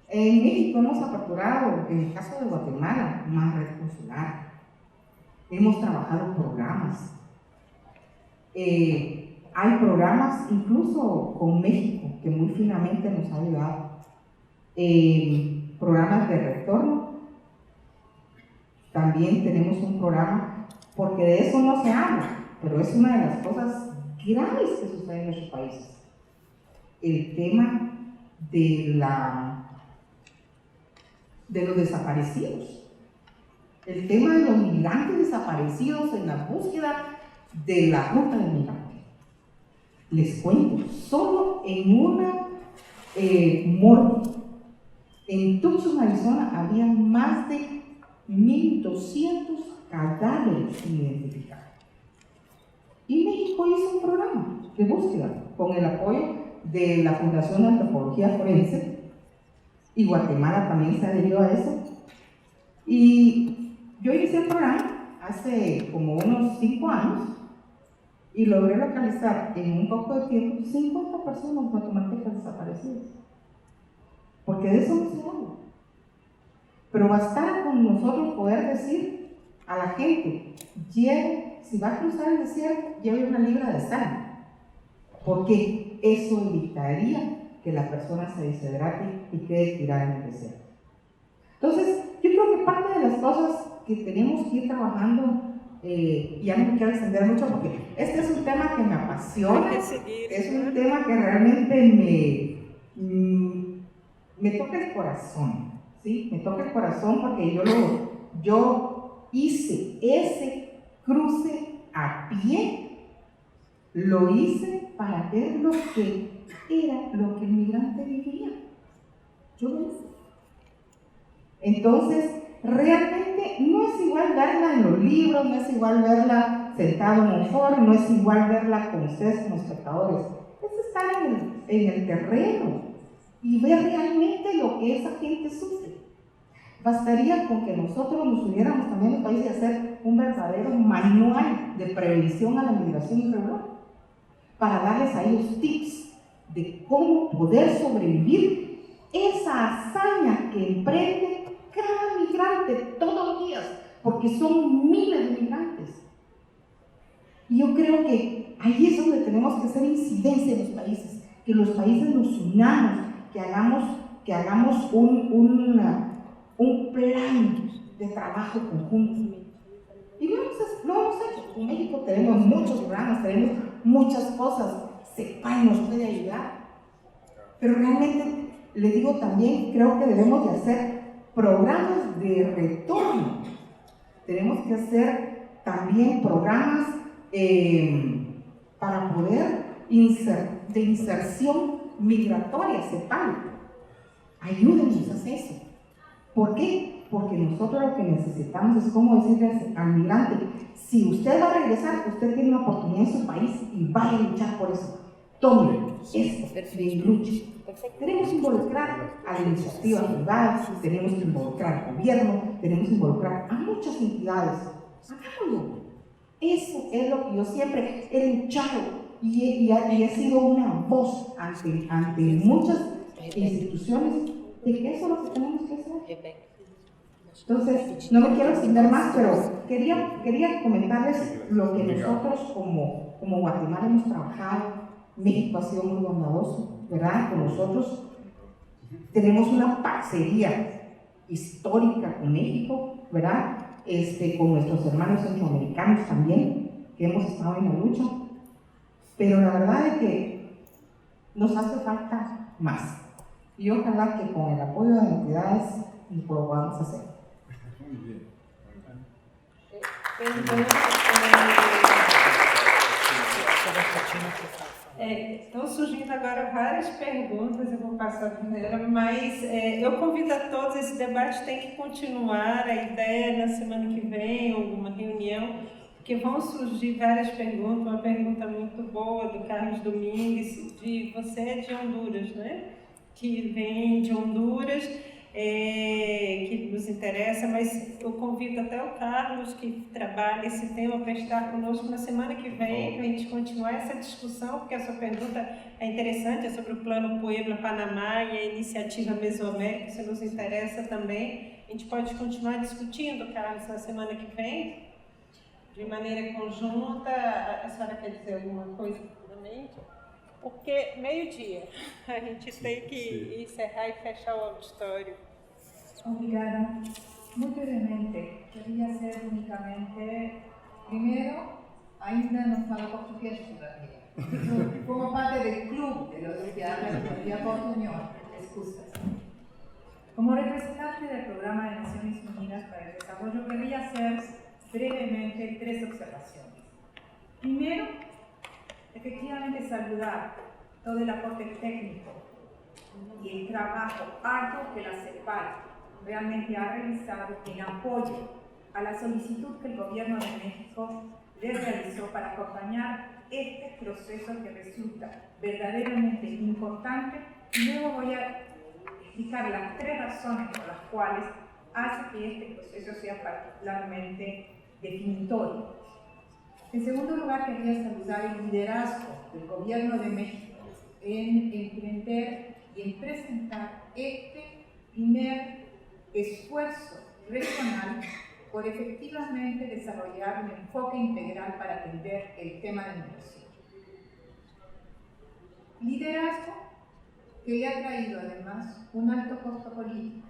En México hemos aperturado, en el caso de Guatemala, más red consular. Hemos trabajado programas. Hay programas incluso con México que muy finamente nos ha ayudado. Programas de retorno. También tenemos un programa, porque de eso no se habla, pero es una de las cosas graves que suceden en nuestros países. El tema de los desaparecidos, el tema de los migrantes desaparecidos en la búsqueda de la ruta del migrante. Les cuento, solo en una morgue en Tucson, Arizona, había más de 1,200 cadáveres sin identificar. Y México hizo un programa de búsqueda con el apoyo de la Fundación de Antropología Forense, y Guatemala también se adhirió a eso. Y yo inicié el programa hace como unos 5 años y logré localizar en un poco de tiempo 50 personas guatemaltecas desaparecidas, porque de eso no se habla. Pero bastara con nosotros poder decir a la gente: si va a cruzar el desierto, lleve una libra de sal, porque eso evitaría que la persona se deshidrate y quede tirada en el desierto. Entonces, yo creo que parte de las cosas que tenemos que ir trabajando, ya no me quiero extender mucho porque este es un tema que me apasiona, es un tema que realmente me toca el corazón, ¿sí? Me toca el corazón porque yo hice ese cruce a pie, lo hice para ver lo que era lo que el migrante vivía. Yo lo hice. Entonces, realmente no es igual verla en los libros, no es igual verla sentado en un foro, no es igual verla con ustedes como espectadores. Es estar en el terreno y ver realmente lo que esa gente sufre. Bastaría con que nosotros nos uniéramos también en el país y hacer un verdadero manual de prevención a la migración irregular para darles a ellos tips de cómo poder sobrevivir esa hazaña que emprende cada migrante todos los días, porque son miles de migrantes. Y yo creo que ahí es donde tenemos que hacer incidencia en los países, que los países nos unamos, que hagamos un plan de trabajo conjunto. Y lo hemos hecho. En México tenemos muchos programas, tenemos muchas cosas. CEPAL nos puede ayudar. Pero realmente, le digo también, creo que debemos de hacer programas de retorno. Tenemos que hacer también programas para poder de inserción migratoria, CEPAL. Ayúdenos a hacer eso. ¿Por qué? Porque nosotros lo que necesitamos es como decirle al migrante: si usted va a regresar, usted tiene una oportunidad en su país y vaya a luchar por eso. Tome esto y luche. Tenemos que involucrar a la iniciativa privada, tenemos que involucrar al gobierno, tenemos que involucrar a muchas entidades. Hagámoslo. Eso es lo que yo siempre he luchado y he sido una voz ante muchas instituciones de que eso es lo que tenemos que hacer. Entonces, no me quiero extender más, pero quería comentarles lo que nosotros como Guatemala hemos trabajado. México ha sido muy bondadoso, ¿verdad? Con nosotros tenemos una parcería histórica con México, ¿verdad? Con nuestros hermanos centroamericanos también, que hemos estado en la lucha. Pero la verdad es que nos hace falta más. Y ojalá que con el apoyo de entidades lo podamos hacer. Muy bien. Estão surgindo agora várias perguntas, eu vou passar a primeira, mas eu convido a todos, esse debate tem que continuar, a ideia na semana que vem, alguma reunião, porque vão surgir várias perguntas, uma pergunta muito boa do Carlos Domingues, você é de Honduras, né? Que vem de Honduras, que nos interessa, mas eu convido até o Carlos, que trabalha esse tema, para estar conosco na semana que vem, para a gente continuar essa discussão, porque a sua pergunta é interessante, é sobre o Plano Puebla-Panamá e a iniciativa Mesoamérica, isso nos interessa também. A gente pode continuar discutindo, Carlos, na semana que vem, de maneira conjunta. A senhora quer dizer alguma coisa? Porque meio-dia, a gente tem que encerrar e fechar o auditório. Obrigada. Muy brevemente, quería hacer únicamente, primero, ainda no falo portugués todavía. Como parte del club de los que hablan todavía portuñol, excusas. Como representante del Programa de Naciones Unidas para el Desarrollo, quería hacer brevemente 3 observaciones. Primero, efectivamente saludar todo el aporte técnico y el trabajo arduo que la CEPAL realmente ha realizado en apoyo a la solicitud que el Gobierno de México le realizó para acompañar este proceso que resulta verdaderamente importante. Y luego voy a explicar las 3 razones por las cuales hace que este proceso sea particularmente definitorio. En segundo lugar, quería saludar el liderazgo del Gobierno de México en emprender y en presentar este primer esfuerzo regional por efectivamente desarrollar un enfoque integral para atender el tema de migración. Liderazgo que le ha traído además un alto costo político,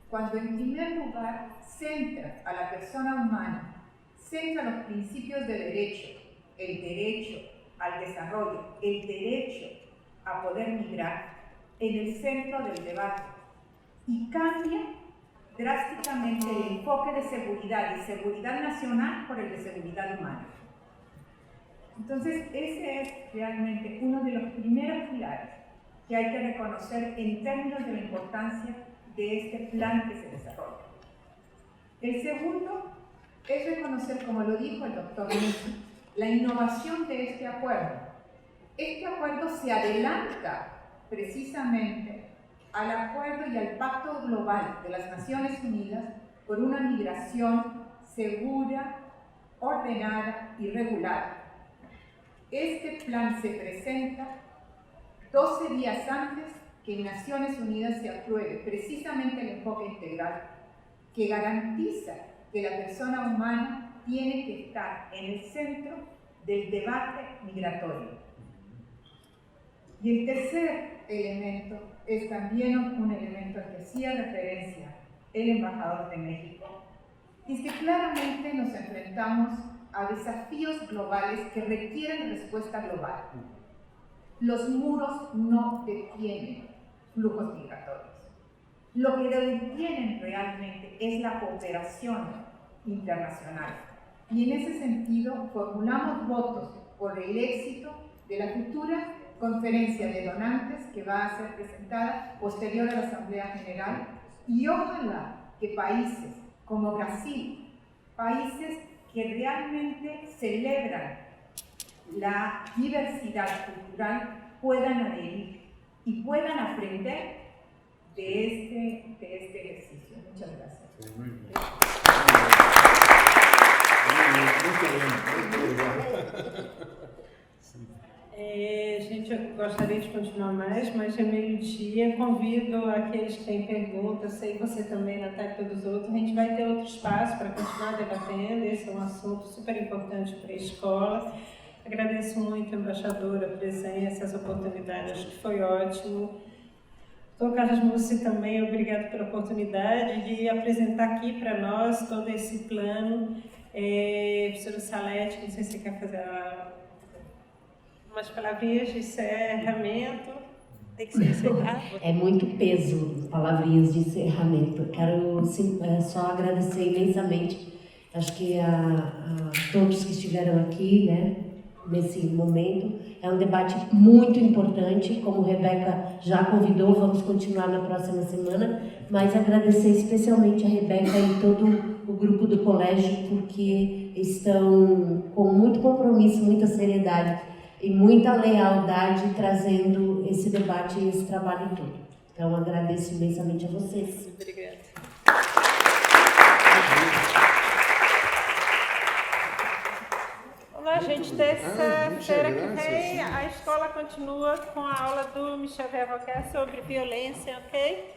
cuando en primer lugar centra a la persona humana, centra los principios de derecho, el derecho al desarrollo, el derecho a poder migrar en el centro del debate y cambia drásticamente el enfoque de seguridad y seguridad nacional por el de seguridad humana. Entonces, ese es realmente uno de los primeros pilares que hay que reconocer en términos de la importancia de este plan que se desarrolla. El segundo es reconocer, como lo dijo el doctor Messi, la innovación de este acuerdo. Este acuerdo se adelanta precisamente al acuerdo y al pacto global de las Naciones Unidas por una migración segura, ordenada y regulada. Este plan se presenta 12 días antes que en Naciones Unidas se apruebe precisamente el enfoque integral que garantiza que la persona humana tiene que estar en el centro del debate migratorio. Y el tercer elemento es también un elemento al que hacía referencia el embajador de México, y es que claramente nos enfrentamos a desafíos globales que requieren respuesta global. Los muros no detienen flujos migratorios. Lo que detienen realmente es la cooperación internacional. Y en ese sentido formulamos votos por el éxito de la futura conferencia de donantes que va a ser presentada posterior a la Asamblea General, y ojalá que países como Brasil, países que realmente celebran la diversidad cultural, puedan adherir y puedan aprender de este ejercicio. Muchas gracias. Muy bien. Gente, eu gostaria de continuar mais, mas é meio-dia. Convido aqueles que têm perguntas, sei que você também, Natália, e todos os outros. A gente vai ter outro espaço para continuar debatendo. Esse é um assunto super importante para a escola. Agradeço muito, embaixadora, a presença, as oportunidades, acho que foi ótimo. Doutor Carlos Mussi também, obrigado pela oportunidade de apresentar aqui para nós todo esse plano. Professora Salete, não sei se você quer fazer umas palavrinhas de encerramento. Tem que ser encerrado. É muito peso, palavrinhas de encerramento. Quero só agradecer imensamente, acho que a todos que estiveram aqui, né, nesse momento. É um debate muito importante, como a Rebeca já convidou, vamos continuar na próxima semana, mas agradecer especialmente a Rebeca e todo o grupo do colégio, porque estão com muito compromisso, muita seriedade e muita lealdade trazendo esse debate e esse trabalho todo. Então, agradeço imensamente a vocês. Obrigada. Olá, gente. Terça-feira que vem a escola continua com a aula do Michel Verroquet sobre violência, ok?